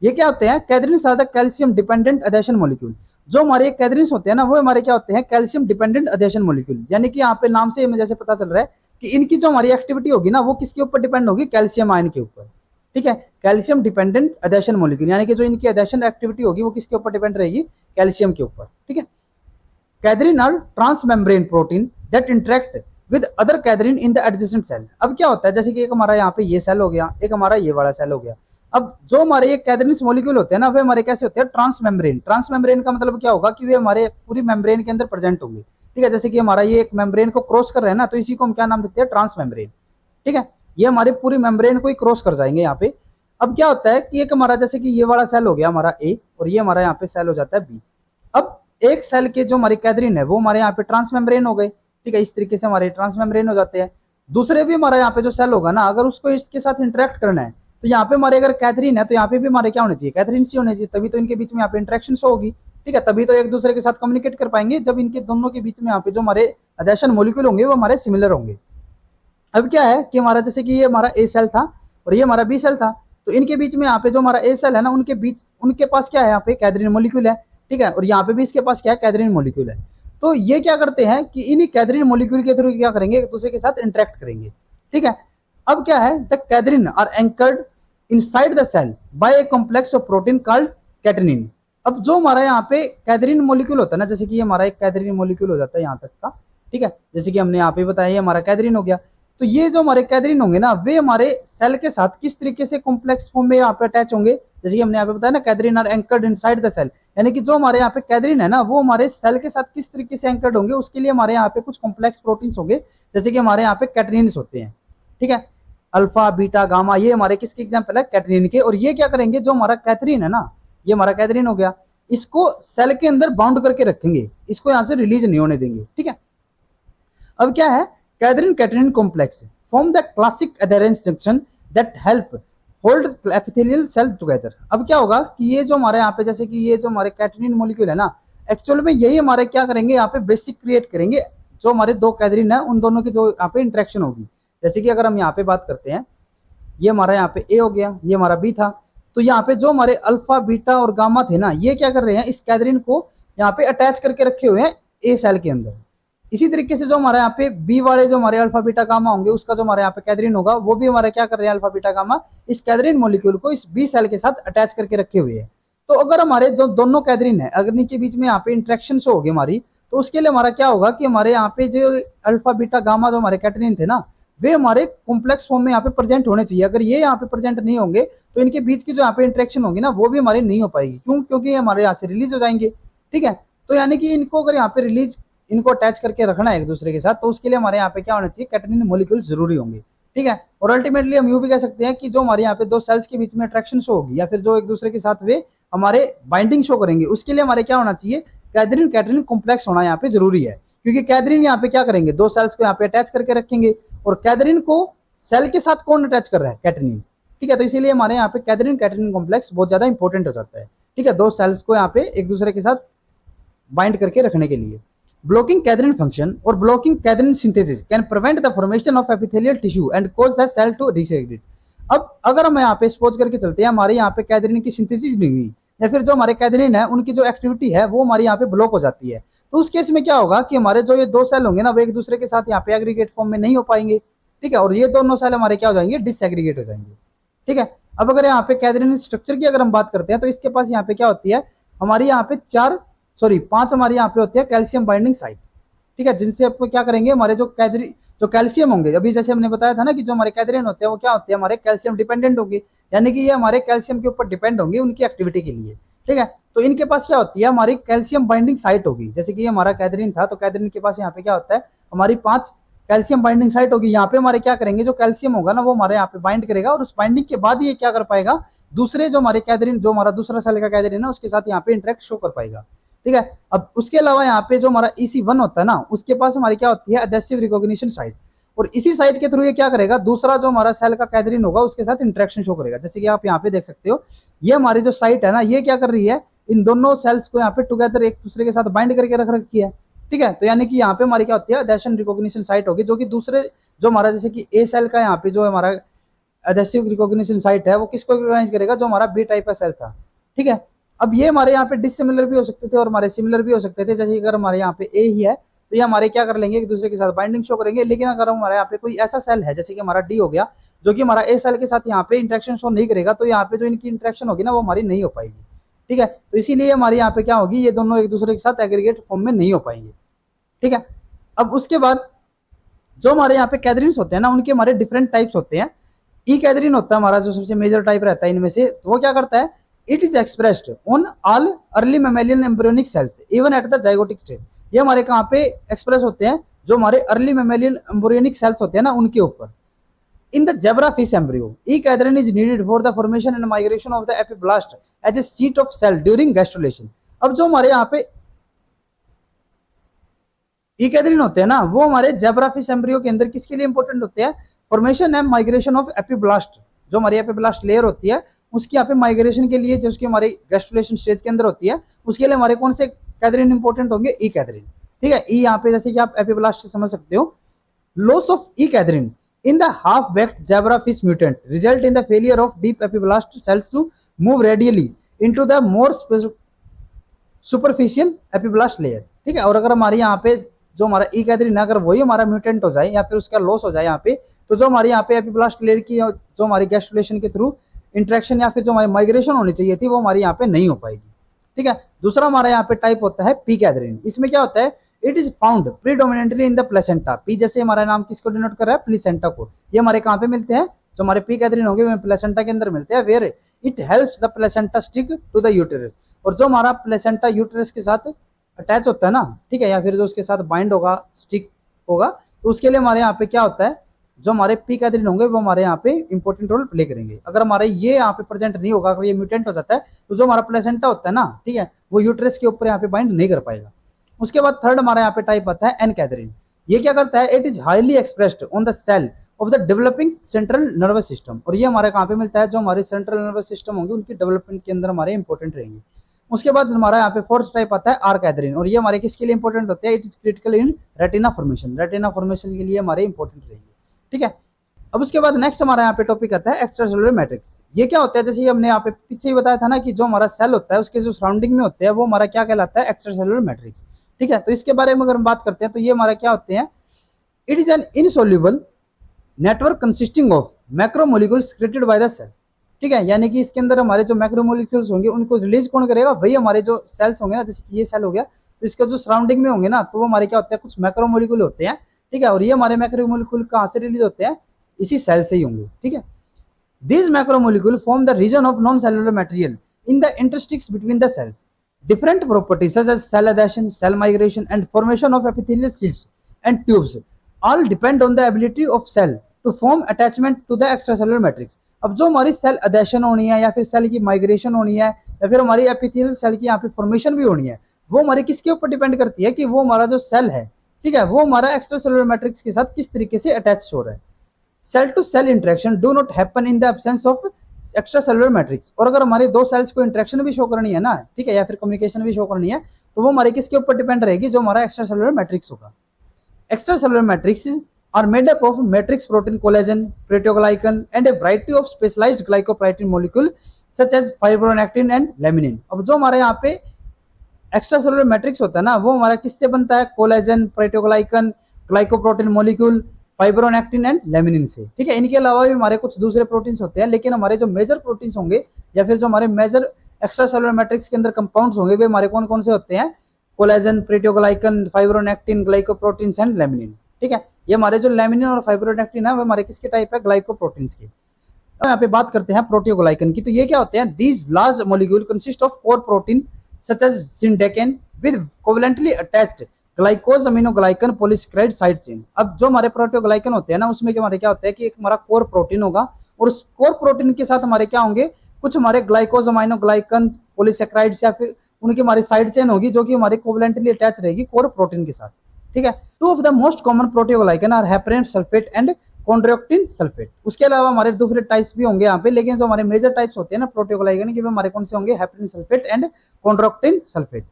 ये क्या होते हैं, cadherins are the calcium dependent adhesion molecule. जो हमारे कैथरीन्स होते हैं ना, वो हमारे क्या होते हैं, कैल्शियम डिपेंडेंट एडेशन मॉलिक्यूल। यानी कि यहाँ पे नाम से हमें जैसे पता चल रहा है कि इनकी जो हमारी एक्टिविटी होगी ना, वो किसके ऊपर डिपेंड होगी, कैल्शियम आयन के ऊपर, ठीक है, कैल्शियम डिपेंडेंट एडेशन मॉलिक्यूल, यानी कि जो इनकी एडेशन एक्टिविटी होगी वो किसके ऊपर डिपेंड रहेगी, कैल्शियम के ऊपर, ठीक है। Cadherin are transmembrane protein that interact with other cadherin in the adjacent cell. अब क्या होता है, जैसे कि एक हमारा यहाँ पे ये सेल हो गया, एक हमारा ये वाला सेल हो गया। अब जो हमारे ये कैथरीन मॉलिक्यूल होते हैं ना, वे हमारे कैसे होते हैं, ट्रांसमेम्ब्रेन। ट्रांसमेम्ब्रेन का मतलब क्या होगा कि वे हमारे पूरी मेम्ब्रेन के अंदर प्रेजेंट होंगे। ठीक है, जैसे कि हमारा ये एक मेम्ब्रेन को क्रॉस कर रहे हैं ना, तो इसी को हम क्या नाम देते हैं, ट्रांसमेम्ब्रेन। ठीक है, ये हमारे पूरी मेम्ब्रेन को ही क्रॉस कर जाएंगे यहाँ पे। अब क्या होता है कि एक हमारा जैसे कि ये वाला सेल हो गया हमारा ए, और ये हमारा यहाँ पे सेल हो जाता है बी। अब एक सेल के जो हमारी कैथरीन है वो हमारे यहाँ पे ट्रांसमेम्ब्रेन हो गए। ठीक है, इस तरीके से हमारे ट्रांसमेम्ब्रेन हो जाते हैं। दूसरे भी हमारे यहाँ पे जो सेल होगा ना, अगर उसको इसके साथ इंटरेक्ट करना है, तो यहाँ पे हमारे अगर कैथरीन है तो यहाँ पे भी हमारे क्या होने चाहिए, कैथरीन सी होने चाहिए, तभी तो इनके बीच में यहाँ पे इंटरेक्शन होगी। ठीक है, तभी तो एक दूसरे के साथ कम्युनिकेट कर पाएंगे, जब इनके दोनों के बीच में यहाँ पे जो हमारे एडेशन मॉलिक्यूल होंगे वो हमारे सिमिलर होंगे। अब क्या है कि हमारा जैसे कि ये हमारा ए सेल था और ये हमारा बी सेल था, तो इनके बीच में यहाँ पे जो हमारा ए सेल है ना, उनके बीच उनके पास क्या है, यहाँ पे कैथरीन मॉलिक्यूल है। ठीक है, और यहाँ पे भी इसके पास क्या है, कैथरीन मॉलिक्यूल है। तो ये क्या करते हैं कि इन कैथरीन मॉलिक्यूल के थ्रू क्या करेंगे, एक दूसरे के साथ इंटरेक्ट करेंगे। ठीक है, अब क्या है, the cadherin are anchored inside the cell by a complex of protein called catenin. अब जो हमारा यहाँ पे कैथरीन मॉलिक्यूल होता है ना, जैसे कि ये हमारा एक कैथरीन मॉलिक्यूल हो जाता है यहाँ तक का। ठीक है, जैसे कि हमने यहाँ पे बताया ये हमारा कैथरीन हो गया। तो ये जो हमारे कैथरीन होंगे ना, वे हमारे सेल के साथ किस तरीके से कॉम्प्लेक्स फॉर्म में यहाँ पे अटैच होंगे, जैसे कि हमने यहाँ पे बताया ना, cadherin are anchored inside the cell, यानी कि जो हमारे यहाँ पे कैथरीन है ना, वो हमारे सेल के साथ किस तरीके से एंकर्ड होंगे, उसके लिए हमारे यहाँ पे कुछ कॉम्प्लेक्स प्रोटीन्स होंगे, जैसे कि हमारे यहाँ पे कैटनिन्स होते हैं। ठीक है, अल्फा बीटा गामा, ये हमारे किसके एग्जाम्पल है, कैटनिन के। और ये क्या करेंगे, जो हमारा कैथरीन है ना, ये हमारा कैथरीन हो गया, इसको सेल के अंदर बाउंड करके रखेंगे, इसको यहाँ से रिलीज नहीं होने देंगे। ठीक है, अब क्या है, cadherin catenin complex form the classic adherens junction that help hold epithelial cell together. अब क्या होगा कि ये जो हमारे यहाँ पे जैसे कि ये जो हमारे कैटनिन मॉलिक्यूल है ना, एक्चुअल में यही हमारे क्या करेंगे, यहाँ पे बेसिक क्रिएट करेंगे, जो हमारे दो कैथरीन है उन दोनों की जो यहाँ पे इंटरेक्शन होगी। जैसे कि अगर हम यहाँ पे बात करते हैं, ये हमारा यहाँ पे ए हो गया, ये हमारा बी था, तो यहाँ पे जो हमारे अल्फा बीटा और गामा थे ना, ये क्या कर रहे हैं, इस कैथरीन को यहाँ पे अटैच करके रखे हुए हैं ए सेल के अंदर। इसी तरीके से जो हमारे यहाँ पे बी वाले जो हमारे अल्फा बीटा गामा होंगे, उसका जो हमारे यहाँ पे कैथरीन होगा, वो भी हमारे क्या कर रहे हैं, अल्फा बीटा गामा इस कैथरीन मॉलिक्यूल को इस बी सेल के साथ अटैच करके रखे हुए हैं। तो अगर हमारे जो दोनों कैथरीन है, अगर इनके बीच में यहाँ पे इंट्रैक्शन होगी हमारी, तो उसके लिए हमारा क्या होगा कि हमारे यहाँ पे जो अल्फा बीटा गामा जो हमारे कैटनिन थे ना, वे हमारे कॉम्प्लेक्स फॉर्म में यहाँ पे प्रेजेंट होने चाहिए। अगर ये यहाँ पे प्रेजेंट नहीं होंगे, तो इनके बीच की जो यहाँ पे इंट्रैक्शन होगी ना, वो भी हमारी नहीं हो पाएगी। क्यों? क्योंकि ये हमारे यहाँ से रिलीज हो जाएंगे। ठीक है, तो यानी कि इनको अगर यहाँ पे रिलीज, इनको अटैच करके रखना है एक दूसरे के साथ, तो उसके लिए हमारे यहाँ पे क्या होना चाहिए, कैटनिन मॉलिक्यूल जरूरी होंगे। ठीक है, और अल्टीमेटली हम यूं भी कह सकते हैं कि जो हमारे यहाँ पे दो सेल्स के बीच में अट्रैक्शन शो होगी, या फिर जो एक दूसरे के साथ वे हमारे बाइंडिंग शो करेंगे, उसके लिए हमारे क्या होना चाहिए, कैथरीन कैटनिन कॉम्प्लेक्स होना यहाँ पे जरूरी है। क्योंकि कैथरीन यहाँ पे क्या करेंगे, दो सेल्स को यहाँ पे अटैच करके रखेंगे, और कैथरीन को सेल के साथ कौन अटैच कर रहा है, कैटनिन। ठीक है, तो इसीलिए हमारे यहाँ पे कैथरीन कैटनिन कॉम्प्लेक्स बहुत ज्यादा इंपॉर्टेंट हो जाता है। ठीक है, दो सेल्स को यहाँ पे एक दूसरे के साथ बाइंड करके रखने के लिए। ब्लॉकिंग कैथरीन फंक्शन और blocking cadherin synthesis can prevent the formation of epithelial tissue and cause the cell to disaggregate. अब अगर हम यहाँ पे सपोज करके चलते हैं, हमारे यहाँ पे कैथरीन की सिंथेसिस नहीं हुई, या फिर जो हमारे कैथरीन है उनकी जो एक्टिविटी है वो हमारे यहाँ पे ब्लॉक हो जाती है, तो उस केस में क्या होगा कि हमारे जो ये दो सेल होंगे ना, वो एक दूसरे के साथ यहाँ पे एग्रीगेट फॉर्म में नहीं हो पाएंगे। ठीक है, और ये दोनों सेल हमारे क्या हो जाएंगे, डिसएग्रीगेट हो जाएंगे। ठीक है, अब अगर यहाँ पे कैथरीन स्ट्रक्चर की अगर हम बात करते हैं, तो इसके पास यहाँ पे क्या होती है, हमारी यहाँ पे पांच हमारी यहाँ पे होती है कैल्शियम बाइंडिंग साइट। ठीक है, जिनसे आपको क्या करेंगे, हमारे जो कैल्शियम होंगे, अभी जैसे हमने बताया था ना कि जो हमारे कैथरीन होते हैं वो क्या होते हैं, हमारे कैल्शियम डिपेंडेंट होंगे, यानी कि ये हमारे कैल्शियम के ऊपर डिपेंड होंगे उनकी एक्टिविटी के लिए। ठीक है, तो इनके पास क्या होती है, हमारी कैल्शियम बाइंडिंग साइट होगी। जैसे कि ये हमारा कैथरीन था, तो कैथरीन के पास यहाँ पे क्या होता है, हमारी 5 कैल्शियम बाइंडिंग साइट होगी। यहाँ पे हमारे क्या करेंगे, जो कैल्शियम होगा ना, वो हमारे यहाँ पे बाइंड करेगा, और उस बाइंडिंग के बाद ये क्या कर पाएगा, दूसरे जो हमारे कैथरीन, जो हमारा दूसरा सेल का कैथरीन है, उसके साथ यहाँ पे इंटरेक्ट शो कर पाएगा। ठीक है, अब उसके अलावा यहाँ पे जो हमारा EC1 होता है ना, उसके पास हमारी क्या होती है, एडेसिव रिकॉग्निशन साइट, और इसी साइट के थ्रू ये क्या करेगा, दूसरा जो हमारा सेल का कैथरीन होगा उसके साथ इंटरेक्शन शो करेगा। जैसे कि आप यहाँ पे देख सकते हो, ये हमारी जो साइट है ना, ये क्या कर रही है, इन दोनों सेल्स को यहाँ पे टुगेदर एक दूसरे के साथ बाइंड करके रख रखी है। ठीक है, तो यानी कि यहाँ पे हमारी क्या होती है, एडेशन रिकॉग्निशन साइट होगी, जो कि दूसरे जो हमारा जैसे कि ए सेल का यहाँ पे जो हमारा एडेसिव रिकॉग्निशन साइट है, वो किसको रिकॉग्नाइज करेगा, जो हमारा बी टाइप का सेल था। ठीक है, अब ये हमारे यहाँ पे डिसिमिलर भी हो सकते थे और हमारे सिमिलर भी हो सकते थे। जैसे अगर हमारे यहाँ पे ए ही है, तो ये हमारे क्या कर लेंगे, एक दूसरे के साथ बाइंडिंग शो करेंगे। लेकिन अगर हमारे यहाँ पे कोई ऐसा सेल है, जैसे कि हमारा डी हो गया, जो कि हमारा ए सेल के साथ यहाँ पे इंटरेक्शन शो नहीं करेगा, तो यहाँ पे जो इनकी इंटरेक्शन होगी ना, वो हमारी नहीं हो पाएगी। ठीक है। तो इसीलिए हमारे यहाँ पे क्या होगी, ये दोनों एक दूसरे के साथ एग्रीगेट फॉर्म में नहीं हो पाएंगे, ठीक है। अब उसके बाद जो हमारे यहाँ पे कैदरीन्स होते हैं ना, उनके हमारे डिफरेंट टाइप्स होते हैं। ई कैदरीन होता है हमारा जो सबसे मेजर टाइप रहता है इनमें से, तो वो क्या करता है, it is expressed on all early mammalian embryonic cells even at the zygotic stage. ये हमारे कहाँ पे एक्सप्रेस होते हैं, जो हमारे अर्ली मेमेलियन एम्ब्रियोनिक सेल्स होते हैं ना, उनके ऊपर। In the zebrafish embryo, E cadherin is needed for the formation and migration of the epiblast as a sheet of cell during gastrulation। अब जो हमारे यहाँ पे ई कैदरीन होते हैं ना, वो हमारे जेब्राफिश एम्ब्रियो के अंदर किसके लिए इंपॉर्टेंट होते हैं, formation and migration of epiblast. जो हमारी एपिब्लास्ट लेयर होती है उसकी यहाँ पे माइग्रेशन के लिए, जो उसकी हमारी गैस्ट्रुलेशन स्टेज के अंदर होती है, उसके लिए हमारे कौन से कैदरीन इंपॉर्टेंट होंगे, ई कैदरीन, ठीक है। ई यहाँ पे जैसे कि आप एपिब्लास्ट समझ सकते हो। Loss of E cadherin in the half-baked zebrafish mutant result in the failure of deep epiblast cells to move radially into the more superficial epiblast layer, ठीक है। और अगर हमारे यहाँ पे जो हमारा ई कैदरीन अगर वही हमारा म्यूटेंट हो जाए या फिर उसका लॉस हो जाए यहाँ पे, तो जो हमारे यहाँ पे एपिब्लास्ट लेयर की जो हमारी गैस्ट्रुलेशन के थ्रू इंट्रैक्शन या फिर जो हमारी माइग्रेशन होनी चाहिए थी, वो हमारे यहाँ पे नहीं हो पाएगी, ठीक है। दूसरा हमारा यहाँ पे टाइप होता है पी कैदरीन। इसमें क्या होता है, it is found predominantly in the placenta. P जैसे हमारा नाम किसको डिनोट कर रहा है, प्लेसेंटा को। ये हमारे कहाँ पे मिलते हैं, जो हमारे पी कैदरीन होंगे वे प्लेसेंटा के अंदर मिलते हैं, where it helps the placenta stick to the uterus. और जो हमारा प्लेसेंटा यूटेरस के साथ अटैच होता है ना, ठीक है, या फिर जो उसके साथ बाइंड होगा, स्टिक होगा, तो उसके लिए हमारे यहाँ पे क्या होता है, जो हमारे पी कैदरीन होंगे वो हमारे यहाँ पे इंपॉर्टेंट रोल प्ले करेंगे। अगर हमारे ये यहाँ पे प्रेजेंट नहीं होगा, अगर ये म्यूटेंट हो जाता है, तो जो हमारा प्लेसेंटा होता है ना, ठीक है, वो यूटेरस के ऊपर यहाँ पे बाइंड नहीं कर पाएगा। उसके बाद थर्ड हमारा यहाँ पे टाइप आता है एन कैदरीन। ये क्या करता है, it is highly expressed on the cell of the developing central nervous system. और ये हमारे कहाँ पे मिलता है, जो हमारे सेंट्रल नर्वस सिस्टम होंगे उनकी डेवलपमेंट के अंदर हमारे इंपॉर्टेंट रहेंगे। उसके बाद हमारा यहाँ पे फोर्थ टाइप आता है आर कैदरीन। और ये हमारे किसके लिए इंपॉर्टेंट होते हैं, it is critical in retina formation. Retina formation के लिए हमारे इंपॉर्टेंट रहेंगे, ठीक है। अब उसके बाद नेक्स्ट हमारा यहाँ पे टॉपिक आता है एक्स्ट्रासेलुलर मैट्रिक्स। ये क्या होता है, जैसे हमने यहाँ पे पीछे ही बताया था ना कि जो हमारा सेल होता है उसके जो सराउंडिंग में होते हैं वो हमारा क्या कहलाता है, एक्स्ट्रासेलुलर मैट्रिक्स, ठीक है। तो इसके बारे में अगर हम बात करते हैं तो ये हमारा क्या होते हैं, it is an insoluble network consisting of macromolecules created by the cell, ठीक है। यानी कि इसके अंदर हमारे जो मैक्रोमोलिक्यूल्स होंगे उनको रिलीज कौन करेगा, वही हमारे जो सेल्स होंगे ना, जैसे कि ये सेल हो गया, तो इसके जो सराउंडिंग में होंगे ना, तो वो हमारे क्या होते हैं, कुछ मैक्रोमोलिक्यूल होते हैं, ठीक है। और ये हमारे मैक्रोमोलिक्यूल कहाँ से रिलीज होते हैं, इसी सेल से ही होंगे, ठीक है। These macromolecules form the region of non-cellular material in the interstices between the cells. Different properties such as cell adhesion, cell migration, and formation of epithelial sheets and tubes all depend on the ability of cell to form attachment to the extracellular matrix. अब जो हमारी सेल अडेशन होनी है या फिर सेल की माइग्रेशन होनी है या फिर हमारी एपिथेलियल सेल की यहाँ पे फॉर्मेशन भी होनी है, वो हमारी किसके ऊपर डिपेंड करती है कि वो हमारा जो सेल है, ठीक है, वो हमारा एक्स्ट्रासेलुलर मैट्रिक्स के साथ किस तरीके से अटैच हो रहा है। Cell to cell interaction do not happen in the absence of extracellular matrix. और अगर हमारे दो सेल्स को इंटरेक्शन भी शो करनी है ना, ठीक है, या फिर कम्युनिकेशन भी शो करनी है, तो वो हमारे किसके ऊपर डिपेंड रहेगी, जो हमारा एक्स्ट्रासेलुलर मैट्रिक्स होगा। Extracellular matrix are made up of matrix protein collagen, proteoglycan and a variety of specialized glycoprotein molecule such as fibronectin and laminin। अब जो हमारे यहाँ पे एक्स्ट्रासेलुलर मैट्रिक्स होता है ना, वो हमारा किससे बनता है, collagen, proteoglycan, glycoprotein molecule, fibronectin and laminin से, ठीक है। इनके अलावा भी हमारे कुछ दूसरे प्रोटीन्स होते हैं, लेकिन हमारे जो मेजर प्रोटीन्स होंगे या फिर जो हमारे मेजर एक्स्ट्रासेलुलर मैट्रिक्स के अंदर कंपाउंड्स होंगे, वे हमारे कौन कौन से होते हैं, collagen, proteoglycan, fibronectin, glycoproteins and laminin, ठीक है। ये हमारे जो लेमिनिन और फाइब्रोनेक्टिन है वो हमारे किसके टाइप है, ग्लाइकोप्रोटीन्स के। तो यहाँ पे बात करते हैं प्रोटियोग्लाइकन की। तो ये क्या होते हैं, these large molecule consist of core protein such as syndecan with covalently attached glycosaminoglycan polysaccharide side chain. अब जो हमारे प्रोटियोग्लाइकन होते हैं ना, उसमें हमारे क्या होता है कि एक हमारा कोर प्रोटीन होगा और उस कोर प्रोटीन के साथ हमारे क्या होंगे, कुछ हमारे ग्लाइकोज अमीनोग्लाइकन पॉलीसेकेराइड्स या फिर उनकी हमारी साइड चेन होगी, जो कि हमारे कोवेलेंटली अटैच रहेगी कोर प्रोटीन के साथ, ठीक है। Two of the most common proteoglycan are heparin sulphate and chondroitin sulphate. उसके अलावा हमारे दूसरे टाइप्स भी होंगे यहाँ पे, लेकिन जो हमारे मेजर टाइप्स होते हैं ना प्रोटियोग्लाइकन के, हमारे कौन से होंगे, heparin sulphate and chondroitin sulphate.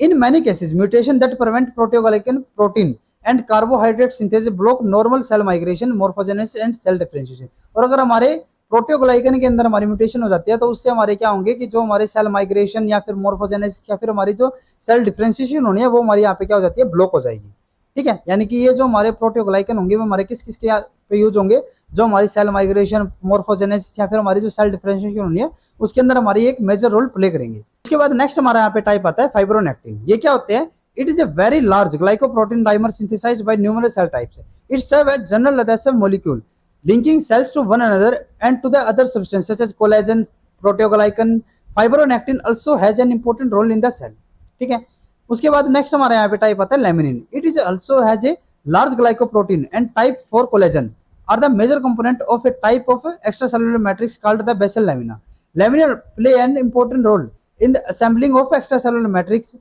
In many cases mutation that prevent proteoglycan protein and carbohydrate synthesis block normal cell migration, morphogenesis and cell differentiation. और अगर हमारे प्रोटियोग्लाइकन के अंदर हमारी म्यूटेशन हो जाती है, तो उससे हमारे क्या होंगे कि जो हमारे सेल माइग्रेशन या फिर मॉर्फोजेनेसिस या फिर हमारी जो सेल डिफरेंशिएशन होनी है, वो हमारी यहाँ पे क्या हो जाती है, ब्लॉक हो जाएगी, ठीक है। यानी कि ये जो हमारे प्रोटियोग्लाइकन होंगे वो हमारे किस किस के पे यूज होंगे, जो हमारी सेल माइग्रेशन, मोर्फोजेनेसिस या फिर हमारी जो सेल डिफरेंशिएशन होनी है उसके अंदर हमारी एक मेजर रोल प्ले करेंगे। उसके बाद नेक्स्ट हमारा यहाँ पे टाइप आता है फाइब्रोनेक्टिन। ये क्या होते हैं? It is a very large glycoprotein dimer synthesized by numerous cell types. It serve as general adhesive molecule linking cells to one another and to the other substances such as collagen, proteoglycan. Fibronectin also has an important role in the cell। ठीक है। उसके बाद नेक्स्ट हमारे यहाँ पे टाइप आता है laminin. It is also has a large glycoprotein and type 4 collagen are the major component of a type of extracellular matrix called the basal lamina. Lamina play an important role in the assembling of extracellular matrix,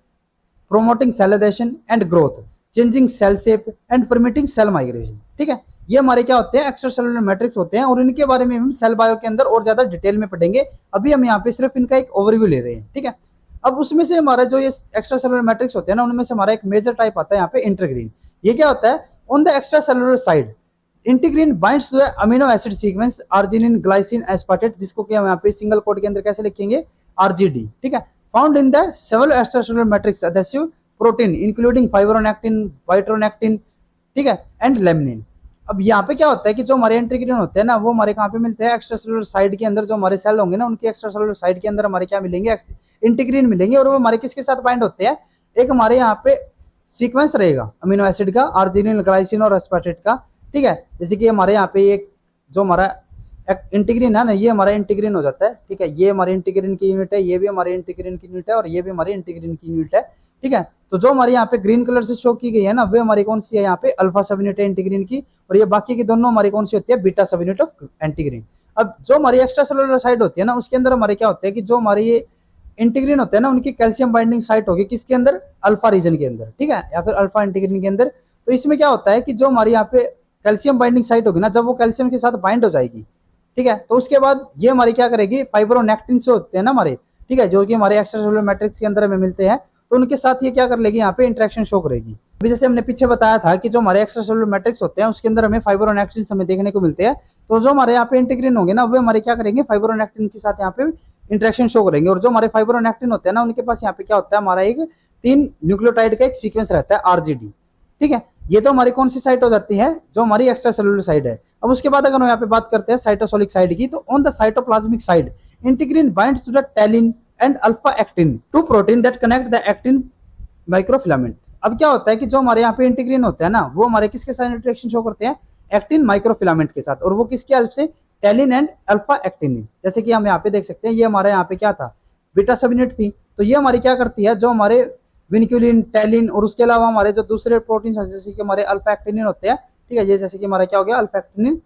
promoting cell adhesion and growth, changing cell shape and permitting cell migration। ठीक है। ये हमारे क्या होते हैं? एक्स्ट्रा सेलुलर मैट्रिक्स होते हैं और इनके बारे में हम सेल बायो के अंदर और ज्यादा डिटेल में पढ़ेंगे। अभी हम यहाँ पे सिर्फ इनका एक ओवरव्यू ले रहे हैं। ठीक है। अब उसमें से हमारा जो ये एक्स्ट्रा सेलुलर मैट्रिक्स होते हैं ना, उनमें से हमारा एक मेजर टाइप आता है यहाँ पे इंटीग्रीन। ये क्या होता है? On the extracellular side integrin binds to the amino acid sequence arginine, glycine, aspartate, जिसको कि हम यहाँ पे सिंगल कोड के अंदर कैसे लिखेंगे? आरजीडी। ठीक है। Found in the several extracellular matrix adhesive protein including fibronectin, vitronectin, ठीक है, एंड लेमिनिन। अब यहाँ पे क्या होता है कि जो हमारे इंटीग्रीन होते हैं ना, वो हमारे कहाँ पे मिलते हैं? एक्स्ट्रासेलुलर साइड के अंदर। जो हमारे सेल होंगे ना, उनके एक्स्ट्रासेलुलर साइड के अंदर हमारे क्या मिलेंगे? इंटीग्रीन मिलेंगे। और वो हमारे किसके साथ बाइंड होते हैं? एक हमारे यहाँ पे सीक्वेंस रहेगा अमीनो एसिड का, आर्जिनिन, ग्लाइसिन और एस्पार्टेट का। ठीक है। जैसे कि हमारे यहाँ पे एक जो हमारा इंटीग्रीन है ना, ये हमारा इंटीग्रीन हो जाता है। ठीक है। ये हमारे इंटीग्रीन की यूनिट है, ये भी हमारे इंटीग्रीन की यूनिट है और ये भी हमारे इंटीग्रीन की यूनिट है। ठीक है। तो जो हमारे यहाँ पे ग्रीन कलर से शो की गई है ना, वो हमारी कौन सी है? यहाँ पे अल्फा सब यूनिट है इंटीग्रीन की, और ये बाकी की दोनों हमारी कौन सी होती है? बीटा सब यूनिट ऑफ इंटीग्रीन। अब जो हमारी एक्स्ट्रा सेलुलर साइड होती है ना, उसके अंदर हमारे क्या होते हैं कि जो हमारे ये इंटीग्रीन होते हैं ना, उनकी कैल्शियम बाइंडिंग साइट होगी किसके अंदर? अल्फा रीजन के अंदर। ठीक है। या फिर अल्फा इंटीग्रीन के अंदर। तो इसमें क्या होता है कि जो हमारी यहाँ पे कैल्शियम बाइंडिंग साइट होगी ना, जब वो कैल्शियम के साथ बाइंड हो जाएगी, ठीक है, तो उसके बाद ये हमारी क्या करेगी? फाइब्रोनेक्टिन से होते हैं ना हमारे, ठीक है, जो कि हमारे एक्स्ट्रासेलुलर मैट्रिक्स के अंदर हमें मिलते हैं, तो उनके साथ ये क्या कर लेगी? यहाँ पे इंटरेक्शन शो करेगी। अभी जैसे हमने पीछे बताया था कि जो हमारे एक्स्ट्रासेलुलर मैट्रिक्स होते हैं उसके अंदर हमें फाइब्रोनेक्टिन हमें देखने को मिलते हैं। तो जो हमारे यहाँ पे इंटीग्रीन होंगे ना, वो हमारे क्या करेंगे? फाइब्रोनेक्टिन के साथ यहाँ पे इंटरेक्शन शो करेंगे। और जो हमारे फाइब्रोनेक्टिन होते हैं ना, उनके पास यहाँ पे क्या होता है? हमारा एक 3 न्यूक्लियोटाइड का एक सीक्वेंस रहता है, आरजीडी। ठीक है। ये तो हमारी कौन सी साइट हो जाती है? जो हमारी एक्स्ट्रा सेलुलर साइड है। अब उसके बाद अगर हम यहाँ पे बात करते हैं साइटोसोलिक साइड की, तो on the cytoplasmic side integrin binds to the talin and alpha actin, two protein that connect the actin microfilament. अब क्या होता है कि जो हमारे यहाँ पे इंटीग्रीन होते हैं ना, वो हमारे किसके साथ इंटरेक्शन शो करते हैं? एक्टिन माइक्रोफिलामेंट के साथ। और वो किसके हेल्प से? Talin and alpha actin. जैसे कि हम यहाँ पे देख सकते हैं, ये हमारे यहाँ पे क्या था? बीटा सब यूनिट थी। तो ये हमारी क्या करती है? जो हमारे विनक्यूलिन, टैलिन और उसके अलावा हमारे जो दूसरे प्रोटीन जैसे कि हमारे अल्फा एक्टिनिन होते हैं, ठीक है, ये जैसे कि हमारा क्या हो गया? Alpha actinin.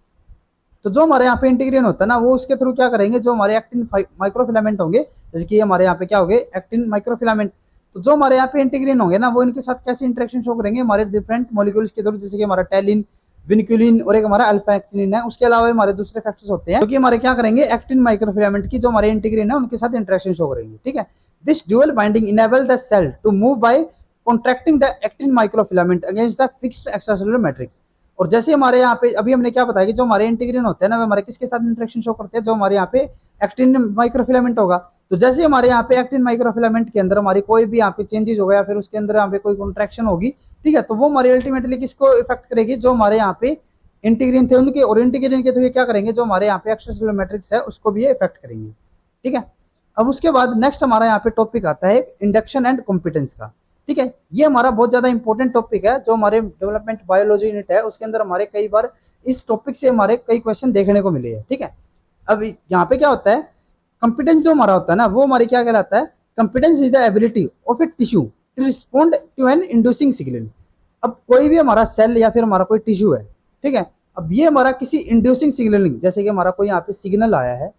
तो जो हमारे यहाँ पे इंटीग्रीन होता है ना, वो उसके थ्रू क्या करेंगे? जो हमारे एक्टिन माइक्रोफिलामेंट होंगे, जैसे कि हमारे यहाँ पे क्या हो गए? Actin microfilament. तो जो हमारे यहाँ पे इंटीग्रीन होंगे ना, वो इनके साथ कैसे इंटरेक्शन शो करेंगे? हमारे डिफरेंट मॉलिक्यूल्स के थ्रू, जैसे कि हमारा टैलिन, विनक्यूलिन और एक हमारा अल्फा एक्टिनिन है। उसके अलावा हमारे दूसरे फैक्टर्स होते हैं जो कि हमारे क्या करेंगे? एक्टिन माइक्रोफिलामेंट की जो हमारे इंटीग्रीन है उनके साथ इंटरेक्शन शो करेंगे। ठीक है। This dual binding enable the cell to move by contracting the actin microfilament against the fixed extracellular matrix. और जैसे हमारे यहाँ पे अभी हमने क्या बताया कि जो हमारे इंटीग्रीन होते हैं ना, वो हमारे किसके साथ इंटरेक्शन शो करते हैं? जो हमारे यहाँ पे एक्टिन माइक्रोफिलामेंट होगा। तो जैसे हमारे यहाँ पे एक्टिन माइक्रोफिलामेंट के अंदर हमारी कोई भी यहाँ पे चेंजेस होगा या फिर उसके अंदर यहाँ पे कोई कॉन्ट्रैक्शन होगी, ठीक है, तो वो हमारे अल्टीमेटली किसको इफेक्ट करेगी? जो हमारे यहाँ पे इंटीग्रीन थे उनके, और इंटीग्रीन के तो ये क्या करेंगे? जो हमारे यहाँ पे एक्स्ट्रासेलुलर मैट्रिक्स है उसको भी ये इफेक्ट करेंगे। ठीक है। अब उसके बाद नेक्स्ट हमारा यहाँ पे टॉपिक आता है इंडक्शन एंड कॉम्पिटेंस का। ठीक है। ये हमारा बहुत ज्यादा इंपॉर्टेंट टॉपिक है। जो हमारे डेवलपमेंट बायोलॉजी यूनिट है उसके अंदर हमारे कई बार इस टॉपिक से हमारे कई क्वेश्चन देखने को मिले हैं। ठीक है। अब यहाँ पे क्या होता है? कॉम्पिटेंस जो हमारा होता है ना, वो हमारी क्या कहलाता है? Competence is the ability of a tissue to respond to an inducing signal. अब कोई भी हमारा सेल या फिर हमारा कोई टिश्यू है, ठीक है, अब ये हमारा किसी इंड्यूसिंग सिग्नलिंग, जैसे कि हमारा कोई यहाँ पे सिग्नल आया है,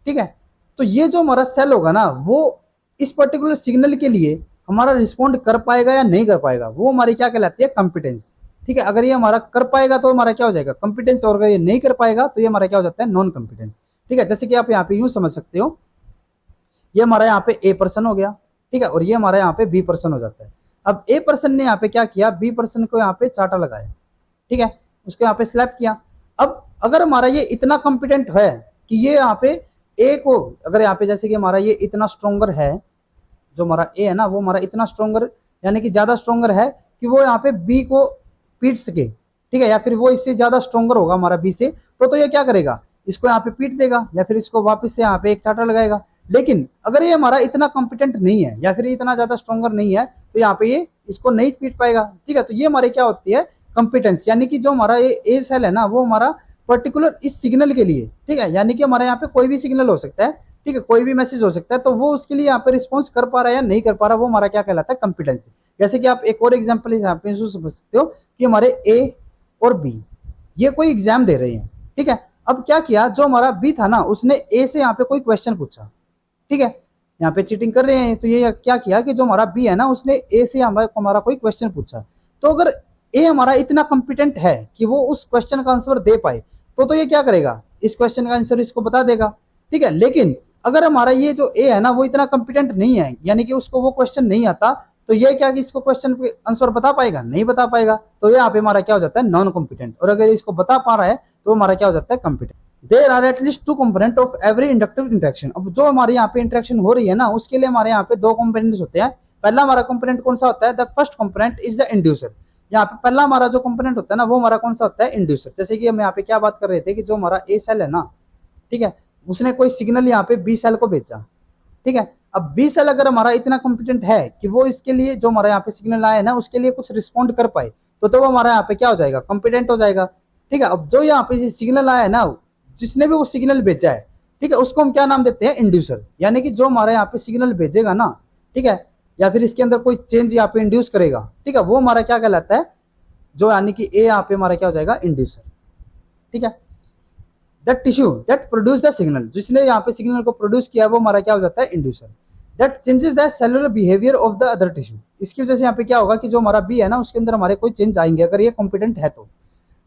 ठीक है, तो ये जो हमारा सेल होगा ना, वो इस पर्टिकुलर सिग्नल के लिए हमारा रिस्पॉन्ड कर पाएगा या नहीं कर पाएगा, वो हमारी क्या कहलाती है? कॉम्पिटेंस। ठीक है। अगर ये हमारा कर पाएगा तो हमारा क्या हो जाएगा? कॉम्पिटेंस। और अगर ये नहीं कर पाएगा तो ये हमारा क्या हो जाता है? Non competence. ठीक है। जैसे कि आप यहाँ पे यूं समझ सकते हो, ये हमारा यहाँ पे ए पर्सन हो गया, ठीक है, और ये हमारा यहाँ पे बी पर्सन हो जाता है। अब ए पर्सन ने यहाँ पे क्या किया? बी पर्सन को यहाँ पे चाटा लगाया, ठीक है, उसको यहाँ पे स्लैप किया। अब अगर हमारा ये इतना कॉम्पिटेंट है कि ये यहाँ पे ए को, अगर यहाँ पे जैसे कि हमारा ये इतना स्ट्रोंगर है, जो हमारा ए है ना, वो हमारा इतना स्ट्रोंगर यानी कि ज्यादा स्ट्रोंगर है कि वो यहाँ पे बी को पीट सके, ठीक है, या फिर वो इससे ज्यादा स्ट्रॉन्गर होगा हमारा बी से, तो ये क्या करेगा, इसको यहाँ पे पीट देगा या फिर इसको वापस से यहाँ पे एक चाटा लगाएगा। लेकिन अगर ये हमारा इतना कॉम्पिटेंट नहीं है या फिर इतना ज्यादा स्ट्रॉन्गर नहीं है, तो यहाँ पे ये इसको नहीं पीट पाएगा। ठीक है, तो ये हमारी क्या होती है, कंपिटेंस, यानी कि जो हमारा ये ए सेल है ना, वो हमारा पर्टिकुलर इस सिग्नल के लिए, ठीक है, यानी कि हमारे यहाँ पे कोई भी सिग्नल हो सकता है, ठीक है, कोई भी मैसेज हो सकता है, तो वो उसके लिए यहाँ पे रिस्पॉन्स कर पा रहा है या नहीं कर पा रहा, वो हमारा क्या कहलाता है, कॉम्पिटेंसी। जैसे कि आप एक और एग्जाम्पल यहाँ पे समझ सकते हो कि हमारे ए और बी ये कोई एग्जाम दे रहे हैं। ठीक है, अब क्या किया, जो हमारा बी था ना, उसने ए से यहाँ पे कोई क्वेश्चन पूछा। ठीक है, यहाँ पे चीटिंग कर रहे हैं, तो ये क्या किया कि जो हमारा बी है ना, उसने ए से हमारा कोई क्वेश्चन पूछा। तो अगर ए हमारा इतना कॉम्पिटेंट है कि वो उस क्वेश्चन का आंसर दे पाए, तो ये क्या करेगा, इस क्वेश्चन का आंसर इसको बता देगा। ठीक है, लेकिन अगर हमारा ये जो ए है ना, वो इतना कॉम्पिटेंट नहीं है, यानी कि उसको वो क्वेश्चन नहीं आता, तो ये क्या कि इसको क्वेश्चन पे आंसर बता पाएगा, नहीं बता पाएगा, तो यहाँ पे हमारा क्या हो जाता है, नॉन कॉम्पिटेंट। और अगर इसको बता पा रहा है तो हमारा क्या हो जाता है, competent. There are at least two component of every inductive interaction. अब जो हमारे यहाँ पे इंटरेक्शन हो रही है ना, उसके लिए हमारे यहाँ पे दो कंपोनेंट्स होते हैं। पहला हमारा कंपोनेंट कौन सा होता है, the first component is the inducer. यहाँ पे पहला हमारा जो कंपोनेंट होता है ना, वो हमारा कौन सा होता है, इंड्यूसर। जैसे कि हम यहाँ पे क्या बात कर रहे थे कि जो हमारा ए सेल है ना, ठीक है, उसने कोई सिग्नल यहाँ पे बी सेल को भेजा। ठीक है, अब बी सेल अगर हमारा इतना कॉम्पिटेंट है कि वो इसके लिए जो हमारे यहाँ पे सिग्नल आया है ना, उसके लिए कुछ रिस्पॉन्ड कर पाए, तो वो हमारा यहाँ पे क्या हो जाएगा, कॉम्पिटेंट हो जाएगा। ठीक है, अब जो यहाँ पे सिग्नल आया है ना, जिसने भी वो सिग्नल भेजा है, ठीक है, उसको हम क्या नाम देते हैं, इंड्यूसर। यानी कि जो हमारे यहाँ पे सिग्नल भेजेगा ना, ठीक है, या फिर इसके अंदर कोई चेंज यहाँ पे इंड्यूस करेगा, ठीक है, वो हमारा क्या कहलाता है, जो यानी कि ए यहाँ पे हमारा क्या हो जाएगा, इंड्यूसर। ठीक है, that tissue that produce the signal, जिसने यहाँ पे सिग्नल को प्रोड्यूस किया, वो हमारा क्या हो जाता है, inducer. That changes the cellular behaviour of the other tissue. इसकी वजह से यहाँ पे क्या होगा कि जो हमारा बी है ना, उसके अंदर हमारे कोई चेंज आएंगे अगर ये कॉम्पिटेंट है तो।